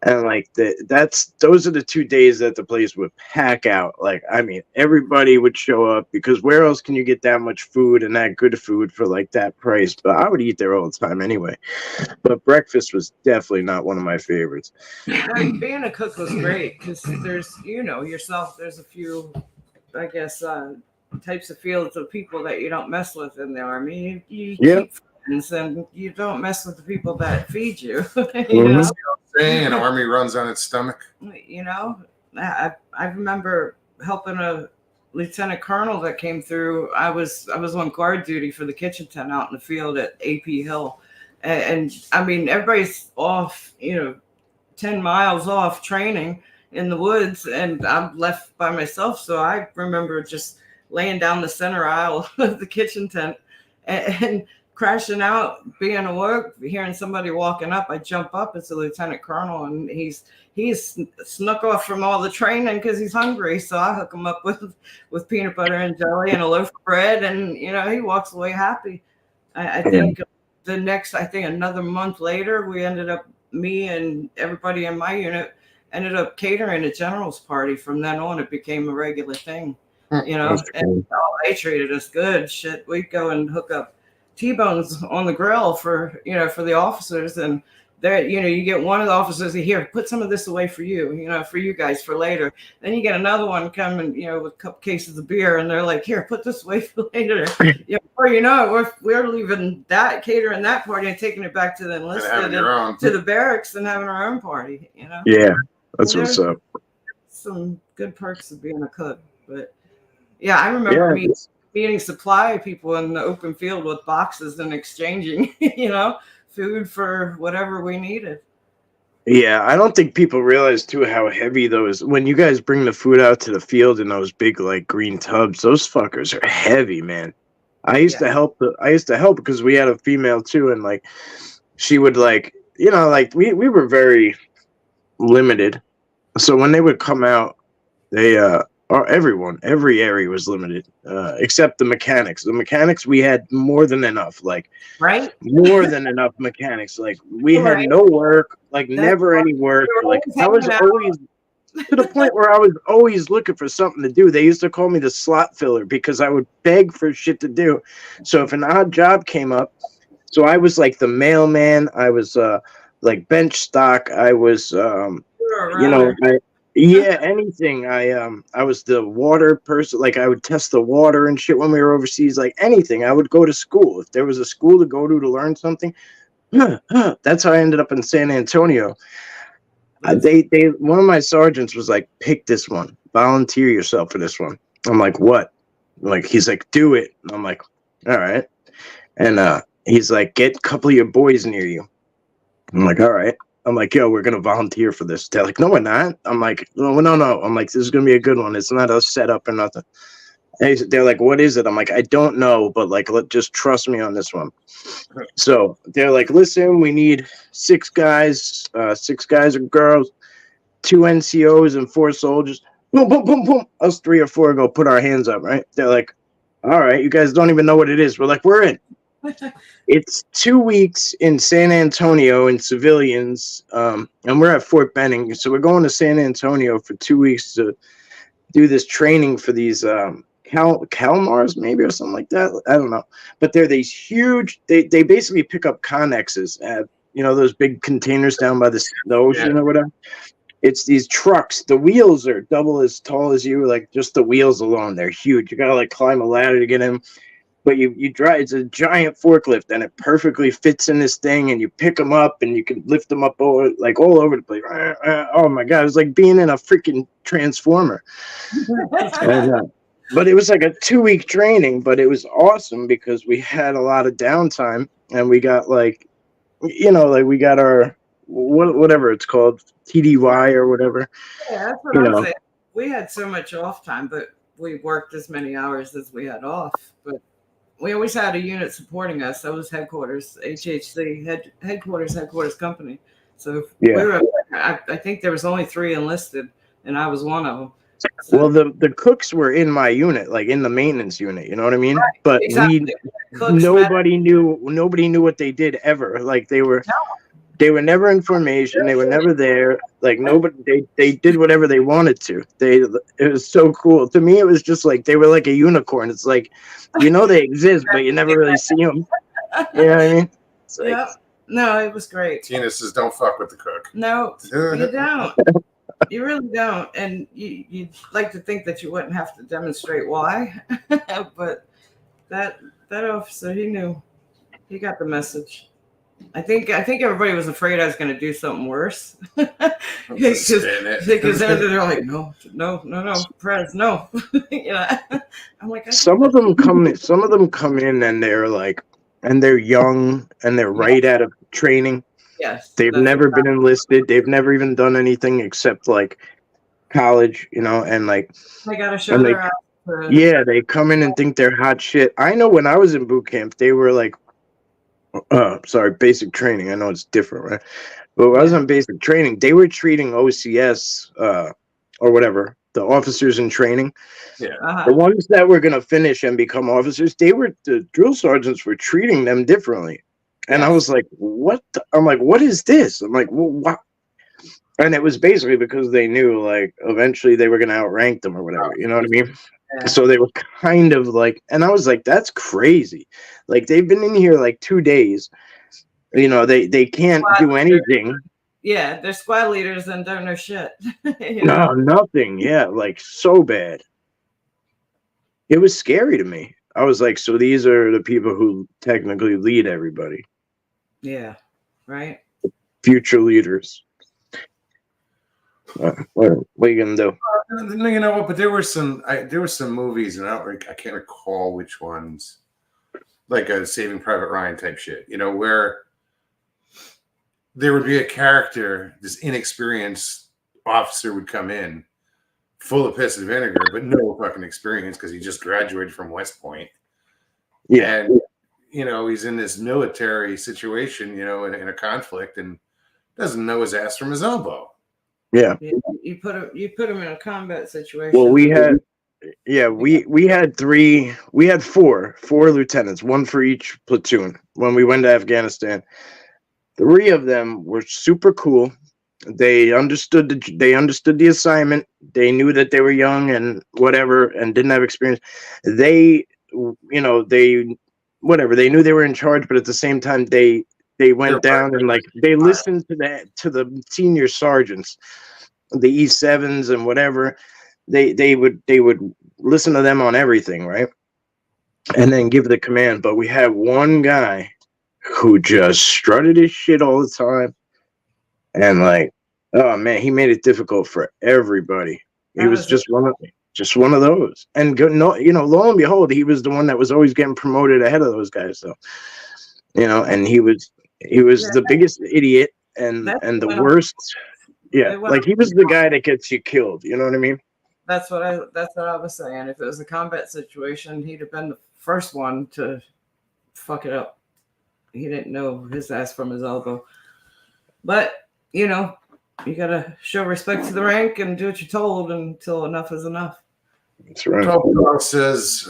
And like those are the 2 days that the place would pack out. Like, I mean, everybody would show up, because where else can you get that much food and that good food for like that price? But I would eat there all the time anyway. But breakfast was definitely not one of my favorites. Being a cook was great because there's, yourself, there's a few, I guess, types of fields of people that you don't mess with in the Army. You keep friends, and you don't mess with the people that feed you. An Army runs on its stomach. I remember helping a lieutenant colonel that came through. I was on guard duty for the kitchen tent out in the field at AP Hill, and I mean, everybody's off, 10 miles off training in the woods, and I'm left by myself. So I remember just laying down the center aisle of the kitchen tent and crashing out, being awoke, hearing somebody walking up. I jump up. It's a lieutenant colonel, and he's snuck off from all the training because he's hungry. So I hook him up with peanut butter and jelly and a loaf of bread, and he walks away happy. I think another month later, we ended up, me and everybody in my unit ended up catering a general's party. From then on, it became a regular thing, and they treated us good. Shit, we'd go and hook up T-bones on the grill for for the officers, and there you get one of the officers here, put some of this away for you, for you guys for later. Then you get another one coming, with a couple cases of beer, and they're like, here, put this away for later. Before you know it, we're leaving that, catering that party and taking it back to the enlisted and to the barracks and having our own party. Yeah, that's what's up. Some good perks of being a cook, but yeah, I remember meeting supply people in the open field with boxes and exchanging, food for whatever we needed. Yeah, I don't think people realize too how heavy those, when you guys bring the food out to the field in those big like green tubs, those fuckers are heavy, man. I used to help because we had a female too, and like she would like, like we were very limited. So when they would come out, they or every area was limited, except the mechanics. The mechanics, we had more than enough, like more than enough mechanics. Like we had no work, like never any work. Like I was always to the point where I was always looking for something to do. They used to call me the slot filler because I would beg for shit to do. So if an odd job came up, so I was like the mailman. I was like bench stock. I was anything. I was the water person. Like I would test the water and shit when we were overseas. Like anything. I would go to school if there was a school to go to learn something. That's how I ended up in San Antonio. They one of my sergeants was like, pick this one, volunteer yourself for this one. I'm like, what? Like he's like, do it. And I'm like, all right. And he's like, get a couple of your boys near you. I'm like, all right. I'm like, yo, we're gonna volunteer for this. They're like, no, we're not. I'm like, no. I'm like, this is gonna be a good one. It's not a setup or nothing. And they're like, what is it? I'm like, I don't know, but like, just trust me on this one. So they're like, listen, we need 6 guys, 6 guys or girls, 2 NCOs and 4 soldiers. Boom, boom, boom, boom. Us 3 or 4 go put our hands up, right? They're like, all right, you guys don't even know what it is. We're like, we're in. It's 2 weeks in San Antonio in civilians, and we're at Fort Benning. So we're going to San Antonio for 2 weeks to do this training for these Calmars maybe or something like that. I don't know. But they're these huge, they basically pick up Connexes at, those big containers down by the ocean or whatever. It's these trucks. The wheels are double as tall as you, like just the wheels alone. They're huge. You got to like climb a ladder to get in. But you drive, it's a giant forklift and it perfectly fits in this thing and you pick them up and you can lift them up all over the place. Oh my God. It was like being in a freaking transformer. But it was like a 2-week training, but it was awesome because we had a lot of downtime and we got like we got our, whatever it's called, TDY or whatever. Yeah, that's what I'm saying. We had so much off time, but we worked as many hours as we had off. But we always had a unit supporting us. That was headquarters, HHC, headquarters company. So we were, I think there was only 3 enlisted, and I was one of them. So, well, the cooks were in my unit, like in the maintenance unit. You know what I mean? Right, but exactly. Nobody knew what they did ever. Like they were never in formation. They were never there. Like nobody. They did whatever they wanted to. It was so cool. To me, it was just like they were like a unicorn. It's like they exist, but you never really see them. You know what I mean? It's like, no, it was great. Tina says, "Don't fuck with the cook." No, you don't. You really don't, and you'd like to think that you wouldn't have to demonstrate why, but that officer, he knew, he got the message. I think everybody was afraid I was going to do something worse because they're like, no, Prez, no. I'm like, some of them come in and they're like, and they're young and they're right out of training. Yes. They've never been enlisted. They've never even done anything except like college, and like they gotta show their ass. Yeah, they come in and think they're hot shit. I know when I was in boot camp, they were like, basic training. I know it's different, right? But when I was on basic training, they were treating OCS or whatever, the officers in training. Yeah. The ones that were gonna finish and become officers, the drill sergeants were treating them differently. And I was like, what? I'm like, what is this? I'm like, well, what? And it was basically because they knew, like, eventually they were going to outrank them or whatever. You know what I mean? Yeah. So they were kind of like, and I was like, that's crazy. Like they've been in here like 2 days. They can't do anything. Yeah, they're squad leaders and don't know shit. No, nothing. Yeah, like so bad. It was scary to me. I was like, so these are the people who technically lead everybody. Yeah, right. Future leaders. What are you gonna do? You know what? But there were some movies, and I can't recall which ones, like a Saving Private Ryan type shit. Where there would be a character, this inexperienced officer would come in, full of piss and vinegar, but no fucking experience because he just graduated from West Point. Yeah, and he's in this military situation, in a conflict, and doesn't know his ass from his elbow. yeah. You put him in a combat situation. Well, we had four lieutenants, one for each platoon when we went to Afghanistan. 3 of them were super cool. They understood the assignment. They knew that they were young and whatever and didn't have experience. They knew they were in charge, but at the same time they went down and like they listened to the senior sergeants, the E7s and whatever. They would listen to them on everything, right? And then give the command. But we had one guy who just strutted his shit all the time. And like, oh man, he made it difficult for everybody. He was just one of those. And lo and behold, he was the one that was always getting promoted ahead of those guys. So, and he was the biggest idiot and the worst. Yeah, like he was the guy that gets you killed. You know what I mean? That's what I was saying. If it was a combat situation, he'd have been the first one to fuck it up. He didn't know his ass from his elbow. But, you gotta show respect to the rank and do what you're told until enough is enough. That's right. Paul says,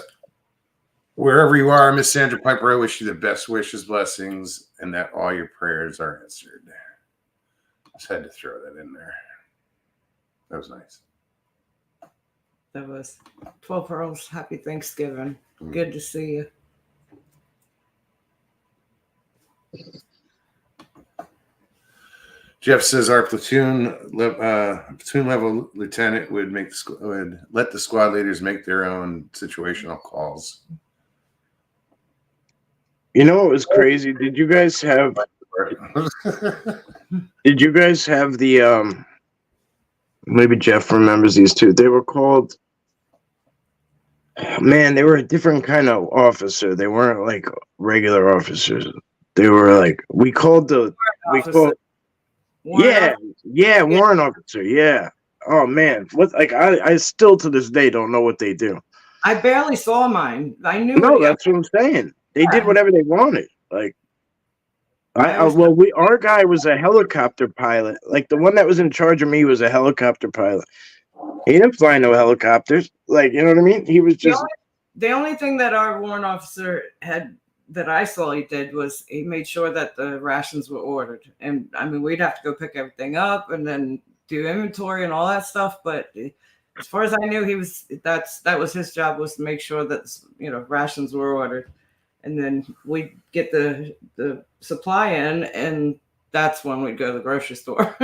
wherever you are, Miss Sandra Piper, I wish you the best wishes, blessings, and that all your prayers are answered. Just had to throw that in there. That was nice. That was 12 Pearls. Happy Thanksgiving. Good to see you. Jeff says our platoon level lieutenant would let the squad leaders make their own situational calls. You know what was crazy? Did you guys have the maybe Jeff remembers these two. They were called, man, they were a different kind of officer. They weren't like regular officers. They were like warrant officer. Yeah. Oh man, what? Like I still to this day don't know what they do. I barely saw mine. I knew. No, that's what I'm saying. They did whatever they wanted. Like, our guy was a helicopter pilot. Like the one that was in charge of me was a helicopter pilot. He didn't fly no helicopters. Like, you know what I mean? He was just the only thing that our warrant officer had that I saw he did was he made sure that the rations were ordered. And I mean, we'd have to go pick everything up and then do inventory and all that stuff. But as far as I knew, that was his job, was to make sure that rations were ordered. And then we'd get the supply in, and that's when we'd go to the grocery store.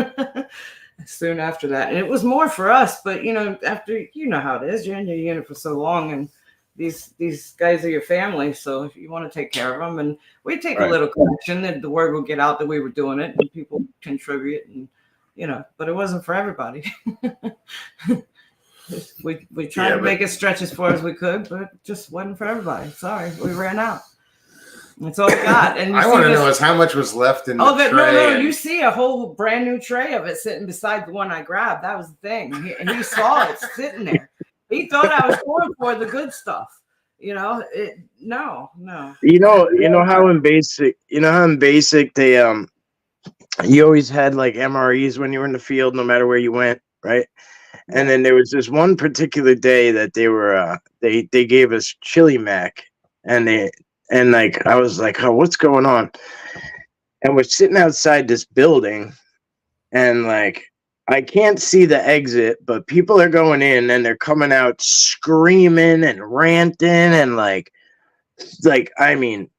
Soon after that. And it was more for us, but after how it is, you're in your unit for so long, and these guys are your family, so if you want to take care of them, and we take a little connection, that the word would get out that we were doing it, and people contribute, and but it wasn't for everybody. We tried to make it stretch as far as we could, but it just wasn't for everybody. Sorry, we ran out. That's all we got. And I want to know is how much was left in the tray. No, you see a whole brand new tray of it sitting beside the one I grabbed. That was the thing. He saw it sitting there. He thought I was going for the good stuff. No. You know how in basic they you always had like MREs when you were in the field, no matter where you went, right? And then there was this one particular day that they were they gave us chili mac, and like I was like, oh, what's going on? And we're sitting outside this building, and like I can't see the exit, but people are going in and they're coming out screaming and ranting and like I mean,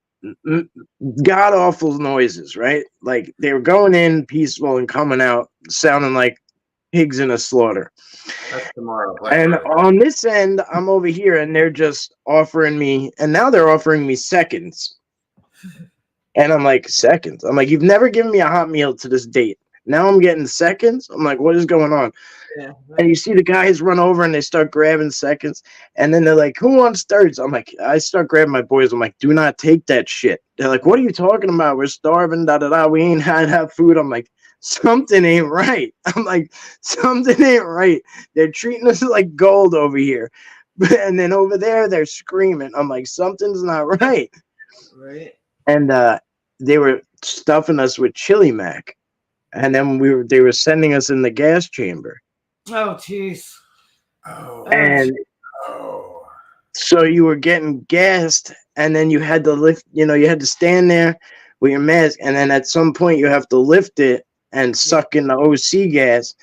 god awful noises, right? Like they were going in peaceful and coming out sounding like pigs in a slaughter. That's tomorrow. And on this end, I'm over here and they're just offering me, and now they're offering me seconds. And I'm like, seconds? I'm like, you've never given me a hot meal to this date. Now I'm getting seconds? I'm like, what is going on? Yeah. And you see the guys run over and they start grabbing seconds. And then they're like, who wants thirds? I'm like, I start grabbing my boys. I'm like, do not take that shit. They're like, what are you talking about? We're starving, da-da-da. We ain't had food. I'm like, something ain't right. I'm like, something ain't right. They're treating us like gold over here. And then over there, they're screaming. I'm like, something's not right. Right. And they were stuffing us with chili mac. And then they were sending us in the gas chamber. Oh, jeez. Oh. And Oh. so you were getting gassed, and then you had to lift, you had to stand there with your mask, and then at some point you have to lift it and suck in the OC gas,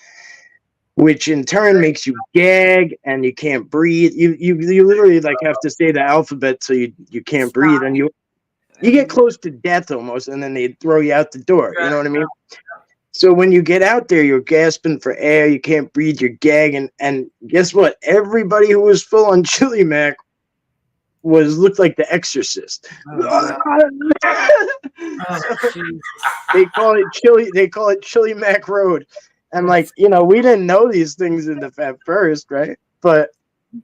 which in turn makes you gag and you can't breathe. You literally like have to say the alphabet so you can't breathe, and you get close to death almost, and then they throw you out the door. You know what I mean? So when you get out there, you're gasping for air, you can't breathe, you're gagging, and guess what? Everybody who was full on chili mac looked like the Exorcist. They call it chili mac road. And like, we didn't know these things at first, right? But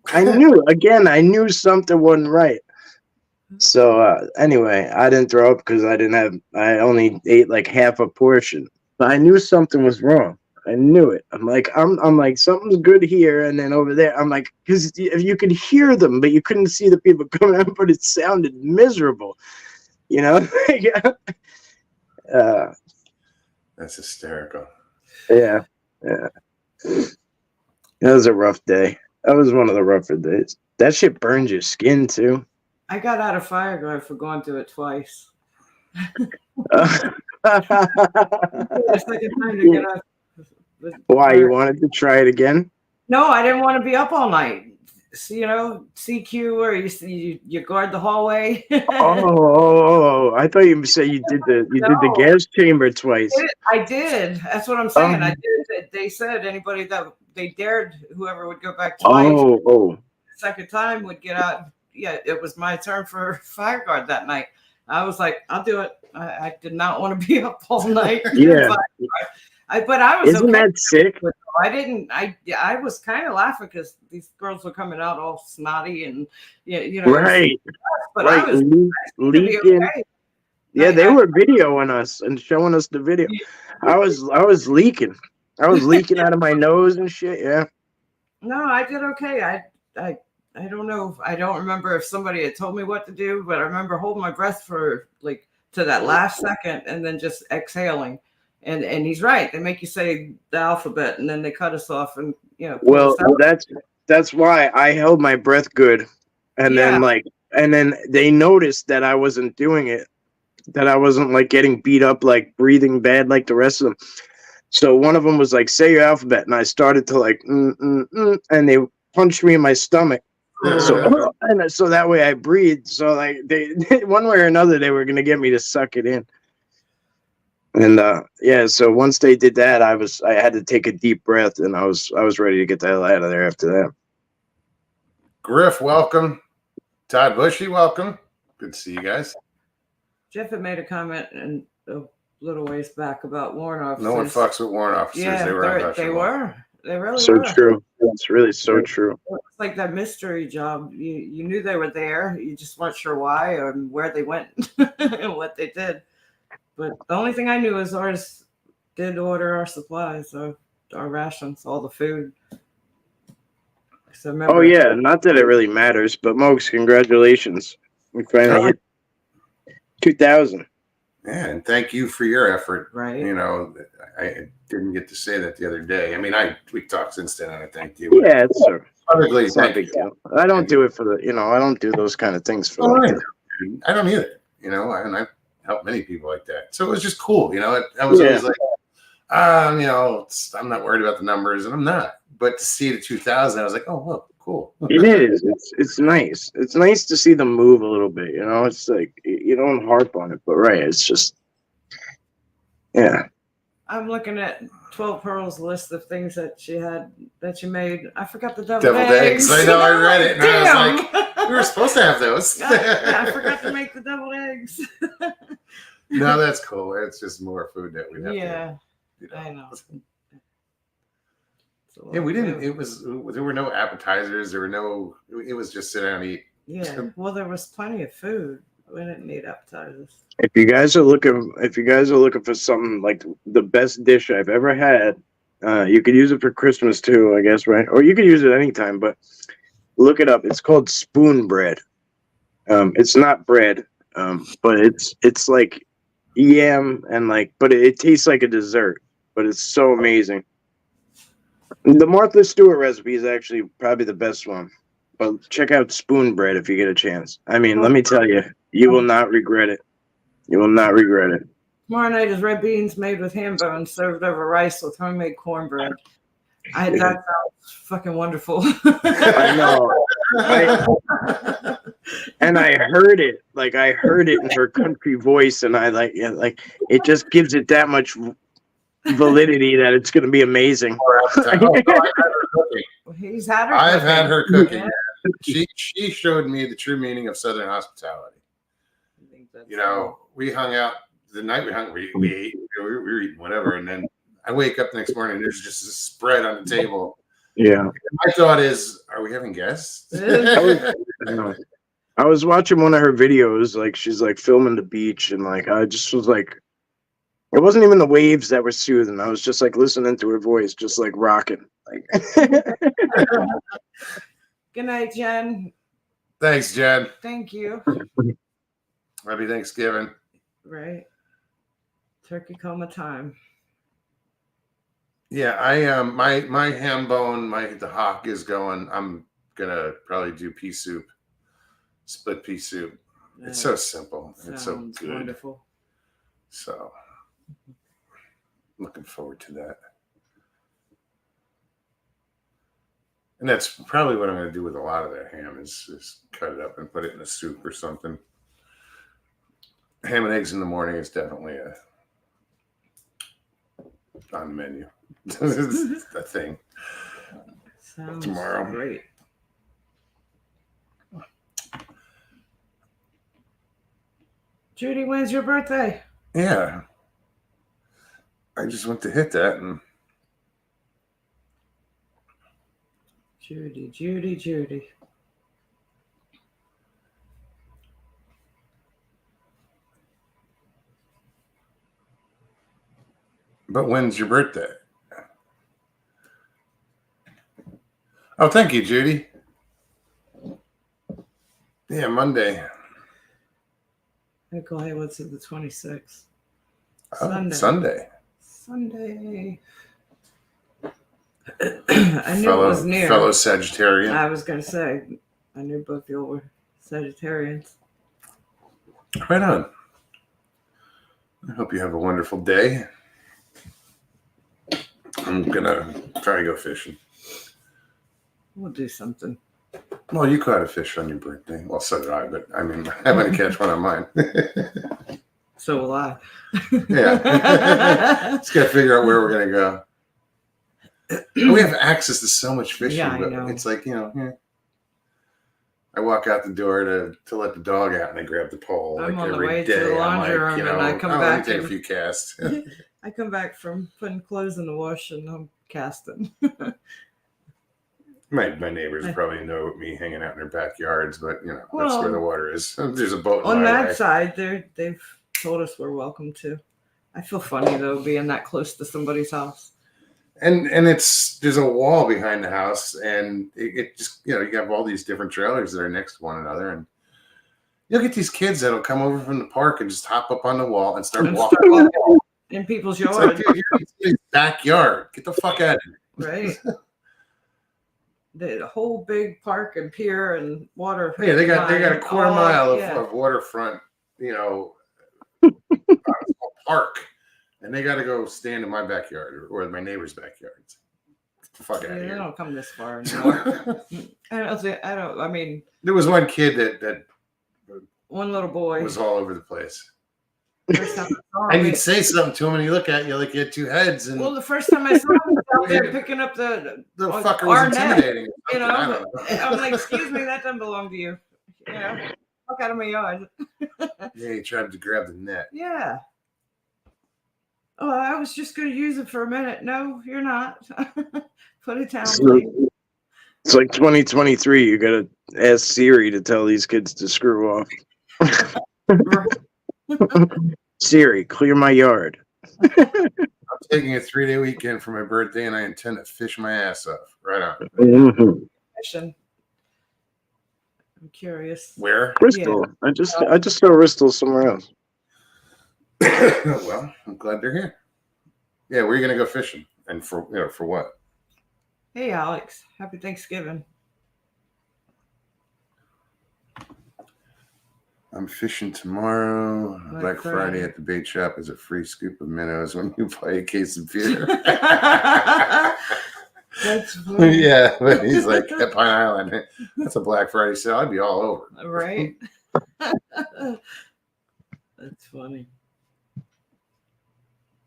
I knew something wasn't right. So anyway, I didn't throw up because I only ate like half a portion. But I knew something was wrong. I knew it. I'm like, something's good here, and then over there, I'm like, because you could hear them, but you couldn't see the people coming out, but it sounded miserable, That's hysterical. Yeah. That was a rough day. That was one of the rougher days. That shit burns your skin too. I got out of fire guard for going through it twice. The second time to get out. Why, you wanted to try it again? No, I didn't want to be up all night. So, CQ, or you guard the hallway. Oh! I thought you said you did the gas chamber twice. I did. That's what I'm saying. I did. They said anybody that they dared, whoever would go back twice. The second time would get out. Yeah, it was my turn for fire guard that night. I was like, I'll do it. I did not want to be up all night. Yeah. But I was. Isn't that sick? I didn't. I was kind of laughing because these girls were coming out all snotty and Right. But right. I was leaking. okay. Yeah, they were videoing us and showing us the video. I was leaking. I was leaking out of my nose and shit. Yeah. No, I did okay. I don't know. I don't remember if somebody had told me what to do, but I remember holding my breath for like to that last second and then just exhaling. And he's right. They make you say the alphabet and then they cut us off and Well, that's why I held my breath good. And then they noticed that I wasn't doing it. That I wasn't like getting beat up, like breathing bad like the rest of them. So one of them was like, say your alphabet. And I started to like, and they punched me in my stomach. So that way I breathed. So like they one way or another, they were going to get me to suck it in. And so once they did that, I had to take a deep breath, and I was ready to get the hell out of there after that. Griff, welcome. Todd Bushy, welcome. Good to see you guys. Jeff had made a comment and a little ways back about warrant officers. No one fucks with warrant officers. Yeah, they were. They really so were. True. It's really so true. It's like that mystery job. You knew they were there. You just weren't sure why or where they went and what they did. But the only thing I knew is ours did order our supplies, our rations, all the food. Oh yeah, not that it really matters, but Mokes, congratulations! We finally hit 2,000. Yeah, and thank you for your effort. Right. I didn't get to say that the other day. I mean, we talked since then, and I thanked you. Yeah, it's publicly not big deal. I don't do it for the, I don't do those kind of things for them. I don't either. And I help many people like that. So it was just cool. I was always like, I'm not worried about the numbers, and I'm not. But to see it at 2,000, I was like, oh, well, cool. It is. It's nice. It's nice to see them move a little bit. It's like you don't harp on it, but right. It's just, yeah. I'm looking at 12 Pearl's list of things that she made. I forgot the deviled eggs. I know, I read it, and I was Damn. like, we were supposed to have those. I forgot to make the deviled eggs. No, that's cool. It's just more food that we have. Yeah, to, I know. Yeah, we didn't. There were no appetizers. It was just sit down and eat. Yeah, well, there was plenty of food. We didn't need appetizers. If you guys are looking for something like the best dish I've ever had, you could use it for Christmas too, I guess, right? Or you could use it anytime. But look it up. It's called spoon bread. It's not bread, but it's like yam and but it tastes like a dessert. But it's so amazing. The Martha Stewart recipe is actually probably the best one. But check out spoon bread if you get a chance. I mean, let me tell you, you will not regret it. You will not regret it. Tomorrow night is red beans made with ham bones served over rice with homemade cornbread. That sounds fucking wonderful. I know. And I heard it. I heard it in her country voice, and it just gives it that much validity that it's going to be amazing. He's had her. I've had her cooking. Yeah. She showed me the true meaning of Southern hospitality. We hung out the night we hung. We ate. We were eating whatever, and then I wake up the next morning and there's just a spread on the table. Yeah. My thought is, are we having guests? I was watching one of her videos. She's filming the beach, and I just was like. It wasn't even the waves that were soothing. I was just listening to her voice, just rocking. Good night, Jen. Thanks, Jen. Thank you. Happy Thanksgiving. Right. Turkey coma time. Yeah, I my ham bone, the hock is going. I'm gonna probably do pea soup, split pea soup. It's so simple. It's so good. Wonderful. So. Looking forward to that. And that's probably what I'm going to do with a lot of that ham is cut it up and put it in a soup or something. Ham and eggs in the morning is definitely on the menu. It's a thing. Sounds tomorrow. Great. Judy, when's your birthday? Yeah. I just went to hit that and Judy. But when's your birthday? Oh, thank you, Judy. Yeah, Monday. Okay, what's it, the 26th? Oh, Sunday. I knew it was near. Fellow Sagittarian. I was going to say, I knew both you were Sagittarians. Right on. I hope you have a wonderful day. I'm going to try to go fishing. We'll do something. Well, you caught a fish on your birthday. Well, so did I, but I'm going to catch one on mine. So will I. Yeah. Just got to figure out where we're going to go. We have access to so much fishing, yeah, but know. It's I walk out the door to let the dog out, and I grab the pole. I'm on the every way day. to the laundry room, and I come back. Take a few casts. I come back from putting clothes in the wash, and I'm casting. My neighbors probably know me hanging out in their backyards, but that's where the water is. There's a boat on that way. side. They've told us we're welcome to. I feel funny though being that close to somebody's house. And there's a wall behind the house, and it just you have all these different trailers that are next to one another, and you'll get these kids that'll come over from the park and just hop up on the wall and start walking in people's It's yard. like, dude, you're in somebody's backyard. Get the fuck out of here. Right. The whole big park and pier and water. Yeah, they got a quarter mile of waterfront, park and they got to go stand in my backyard or my neighbor's backyard. Get the fuck out of They here. don't come this far anymore. I mean, There was one kid that one little boy. was all over the place. First time I saw him, And you'd say something to him, and he look at you like you had two heads, and well, the first time I saw him, he was out there picking up the the on fucker was our net, intimidating. you I know. don't know. I'm like, excuse me, that doesn't belong to you. You know, fuck out of my yard. Yeah, he tried to grab the net. Yeah. Oh, I was just going to use it for a minute. No, you're not. Put it down, please. It's like 2023. You gotta ask Siri to tell these kids to screw off. Siri, clear my yard. I'm taking a 3-day weekend for my birthday, and I intend to fish my ass off. Right on. Mm-hmm. Question. I'm curious. Where? Bristol. I just saw Bristol somewhere else. Well, I'm glad they're here. Yeah, we're gonna go fishing, and for what? Hey, Alex. Happy Thanksgiving. I'm fishing tomorrow. Black Black Friday Friday. at the bait shop is a free scoop of minnows when you buy a case of beer. That's funny. Yeah, but he's like at Pine Island. That's a Black Friday sale. I'd be all over. Right? That's funny.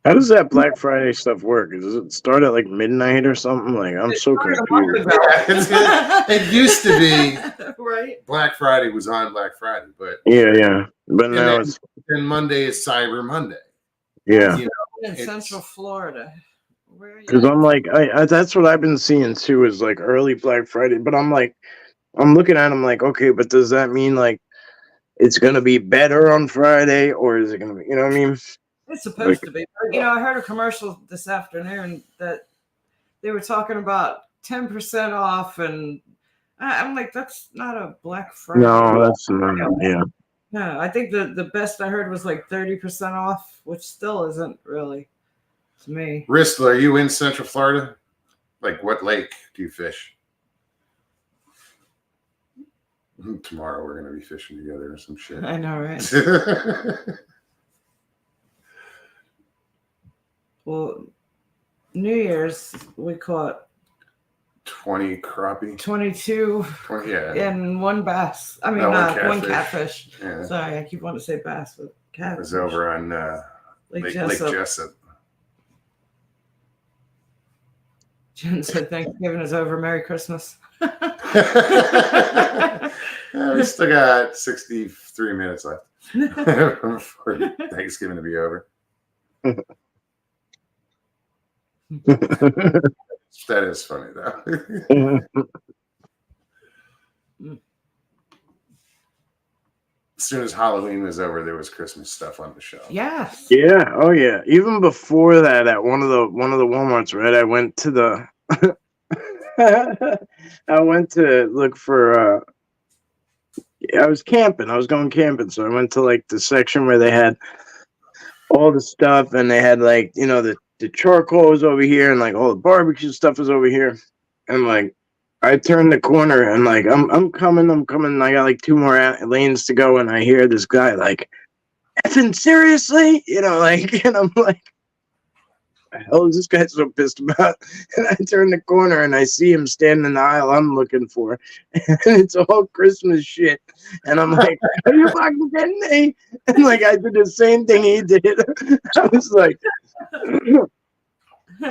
How does that Black Friday stuff work? Does it start at like midnight or something? Like, I'm so started a month confused. ago. Yeah, it used to be Right? Black Friday was on Black Friday, but Yeah. But And now then- it's then Monday is Cyber Monday. yeah. You know, In It's- Central Florida. Where are you? Because I'm like, I that's what I've been seeing too, is like early Black Friday. But I'm like, I'm looking at them like, okay, but does that mean like it's gonna be better on Friday, or is it gonna be, you know what I mean? It's supposed to be. You know, I heard a commercial this afternoon that they were talking about 10% off, and I'm like, that's not a Black Friday. No, that's not. Yeah. No, I think the best I heard was like 30% off, which still isn't really to me. Bristol, are you in Central Florida? Like, what lake do you fish? Tomorrow we're gonna be fishing together or some shit. I know, right? Well, New Year's we caught 20 crappie. 22 20, yeah. and one bass. I mean, No, one catfish. Yeah. Sorry, I keep wanting to say bass, but It catfish. was over on Lake Jessup. Jen said Thanksgiving is over. Merry Christmas. Yeah, we still got 63 minutes left for Thanksgiving to be over. That is funny, though. As soon as Halloween was over, there was Christmas stuff on the shelf. Yes. Yeah. Oh yeah. Even before that, at one of the WalMarts, right? I went to the I went to look for I was camping. I was going camping, so I went to like the section where they had all the stuff, and they had like, you know, the charcoal was over here, and like all the barbecue stuff was over here. And like I turned the corner, and like I'm coming. And I got like 2 more lanes to go, and I hear this guy like, "Effing seriously?" You know, like, and I'm like, "What the hell is this guy so pissed about?" And I turn the corner, and I see him standing in the aisle I'm looking for, and it's all Christmas shit. And I'm like, "Are you fucking kidding me?" And like I did the same thing he did. I was like,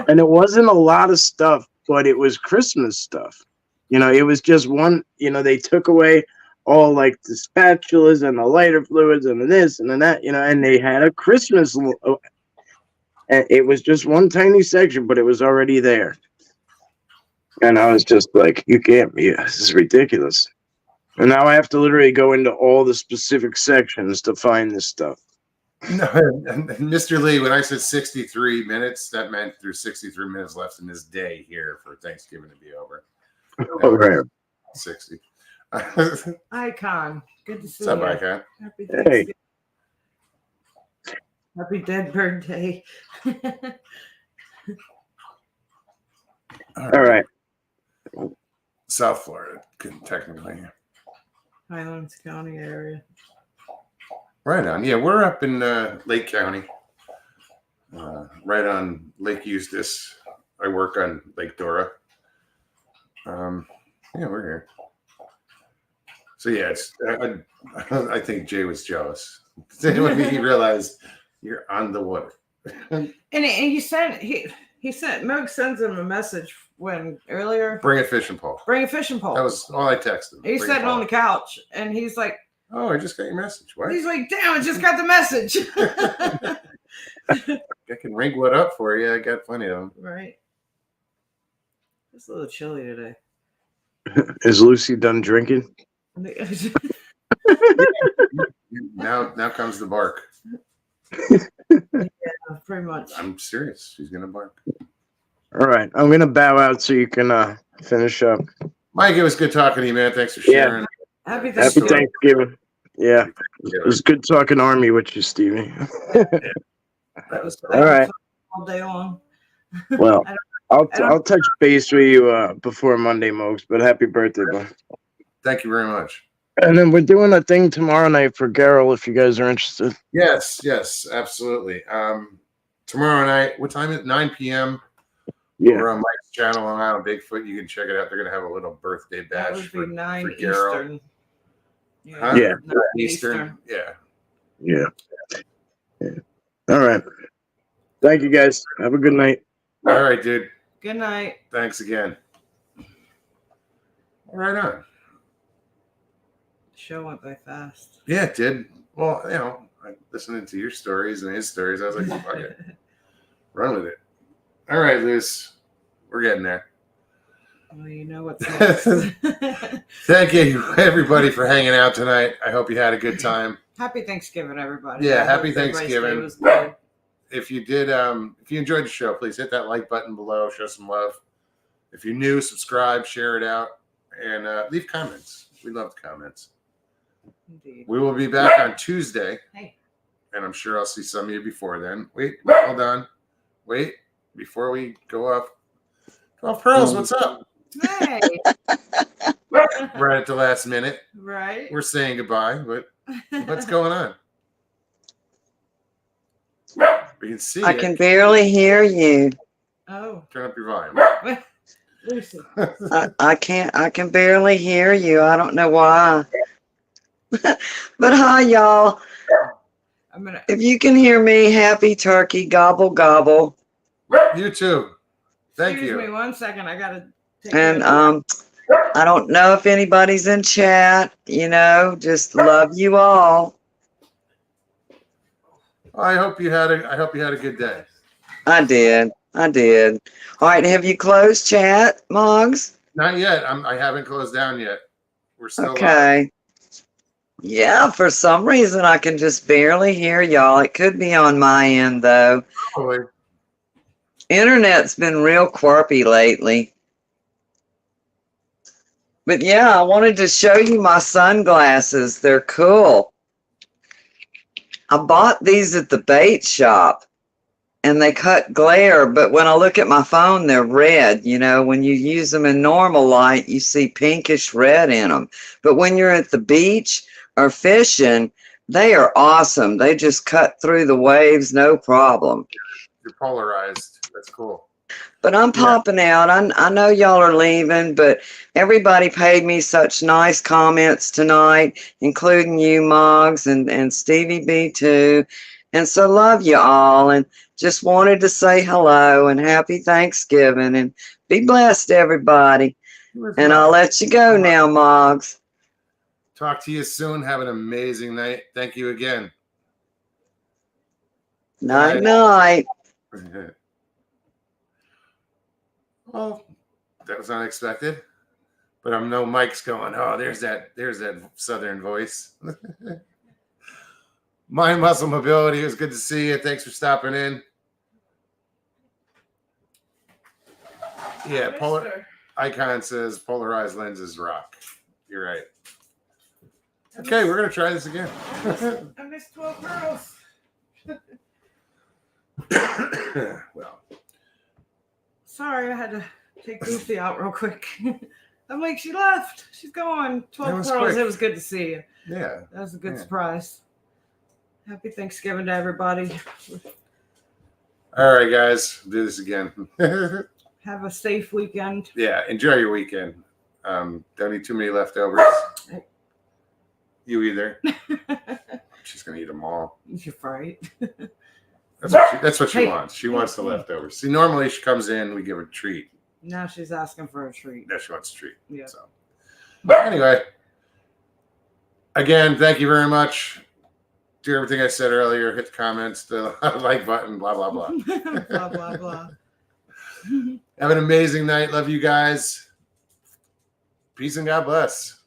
and it wasn't a lot of stuff, but it was Christmas stuff. You know, it was just one, you know, they took away all like the spatulas and the lighter fluids and the this and the that, you know, and they had a Christmas, and it was just one tiny section, but it was already there. And I was just like, you can't be, this is ridiculous. And now I have to literally go into all the specific sections to find this stuff. No, Mr. Lee, when I said 63 minutes, that meant there's 63 minutes left in this day here for Thanksgiving to be over. Oh, right. 60. Icon. Good to see What's up, you. Icon? Happy Hey. Thanksgiving. Happy Dead Bird Day. All right. South Florida, technically. Highlands County area. Right on. Yeah, we're up in Lake County. right on Lake Eustis. I work on Lake Dora. Yeah, we're here. So yeah, it's I think Jay was jealous when he realized you're on the water. And you sent he sent Moog sends him a message when earlier. Bring a fishing pole. Bring a fishing pole. That was all I texted him. He's sitting on the couch and he's like, "Oh, I just got your message." What? He's like, "Damn, I just got the message." I can ring one up for you. I got plenty of them. Right. It's a little chilly today. Is Lucy done drinking? Now comes the bark. Yeah, pretty much. I'm serious. She's gonna bark. All right, I'm gonna bow out so you can finish up. Mike, it was good talking to you, man. Thanks for sharing. Happy Happy Thanksgiving. Thanksgiving. Yeah, it was good talking Army with you, Stevie. That was All right. All day long. Well, I'll touch base with you before Monday, Mokes. But happy birthday, bud. Thank you very much. And then we're doing a thing tomorrow night for Garrel if you guys are interested. Yes, absolutely. Tomorrow night, what time is it? 9 p.m. Yeah. We're on Mike's channel on Island Bigfoot. You can check it out. They're gonna have a little birthday That bash would be 9 for Garrel. Eastern. Huh? Yeah. 9 Eastern. Yeah. Yeah. All right. Thank you, guys. Have a good night. All right, dude. Good night. Thanks again. Right on. The show went by fast. Yeah, it did. Well, listening to your stories and his stories, I was like, well, fuck it. Run with it. All right, Luce. We're getting there. Well, you know what's next. Thank you, everybody, for hanging out tonight. I hope you had a good time. Happy Thanksgiving, everybody. Yeah, I happy hope everybody's day Thanksgiving. was good. If you did, if you enjoyed the show, please hit that like button below. Show some love. If you're new, subscribe, share it out, and leave comments. We love the comments. Indeed. We will be back on Tuesday. Hey. And I'm sure I'll see some of you before then. Wait, hold on. Wait, before we go off. 12 Pearls, what's up? Hey. Right at the last minute. Right. We're saying goodbye, but what's going on? We can see I it. can barely hear you. Oh. Turn up your volume. Lucy. I can barely hear you. I don't know why. But hi, y'all. I'm gonna. If you can hear me, happy turkey, gobble, gobble. You too. Thank Excuse me you. 1 second. I gotta. Take And care of I don't know if anybody's in chat, just love you all. I hope you had a good day. I did. All right, have you closed chat, Moggs? Not yet. I haven't closed down yet. We're still live. Okay. Yeah, for some reason I can just barely hear y'all. It could be on my end though. Probably. Internet's been real quirky lately. But yeah, I wanted to show you my sunglasses. They're cool. I bought these at the bait shop and they cut glare, but when I look at my phone, they're red. When you use them in normal light, you see pinkish red in them. But when you're at the beach or fishing, they are awesome. They just cut through the waves, no problem. You're polarized. That's cool. But I'm popping out. I know y'all are leaving, but everybody paid me such nice comments tonight, including you, Moggs, and Stevie B too. And so love you all, and just wanted to say hello and happy Thanksgiving, and be blessed, everybody. And I'll let you go now, Moggs. Talk to you soon. Have an amazing night. Thank you again. Night, night. Well, that was unexpected. But I know Mike's going, oh, there's that southern voice. Mind Muscle Mobility, it was good to see you. Thanks for stopping in. Yeah, Icon says polarized lenses rock. You're right. Okay, we're gonna try this again. I missed 12 girls. Well, Sorry, I had to take Goofy out real quick. I'm like, she left. She's gone. 12 was pearls. quick. It was good to see you. yeah. That was a good Yeah. surprise. Happy Thanksgiving to everybody. All right, guys, do this again. Have a safe weekend. Yeah, enjoy your weekend. Don't eat too many leftovers. You either. She's gonna eat them all. You're right. That's what she Hey. wants. She wants the leftovers. See, normally she comes in, we give her a treat. Now she's asking for a treat. Now she wants a treat. Yeah. So, but anyway, again, thank you very much. Do everything I said earlier. Hit the comments, the like button, blah blah blah. Blah blah blah. Have an amazing night. Love you guys. Peace and God bless.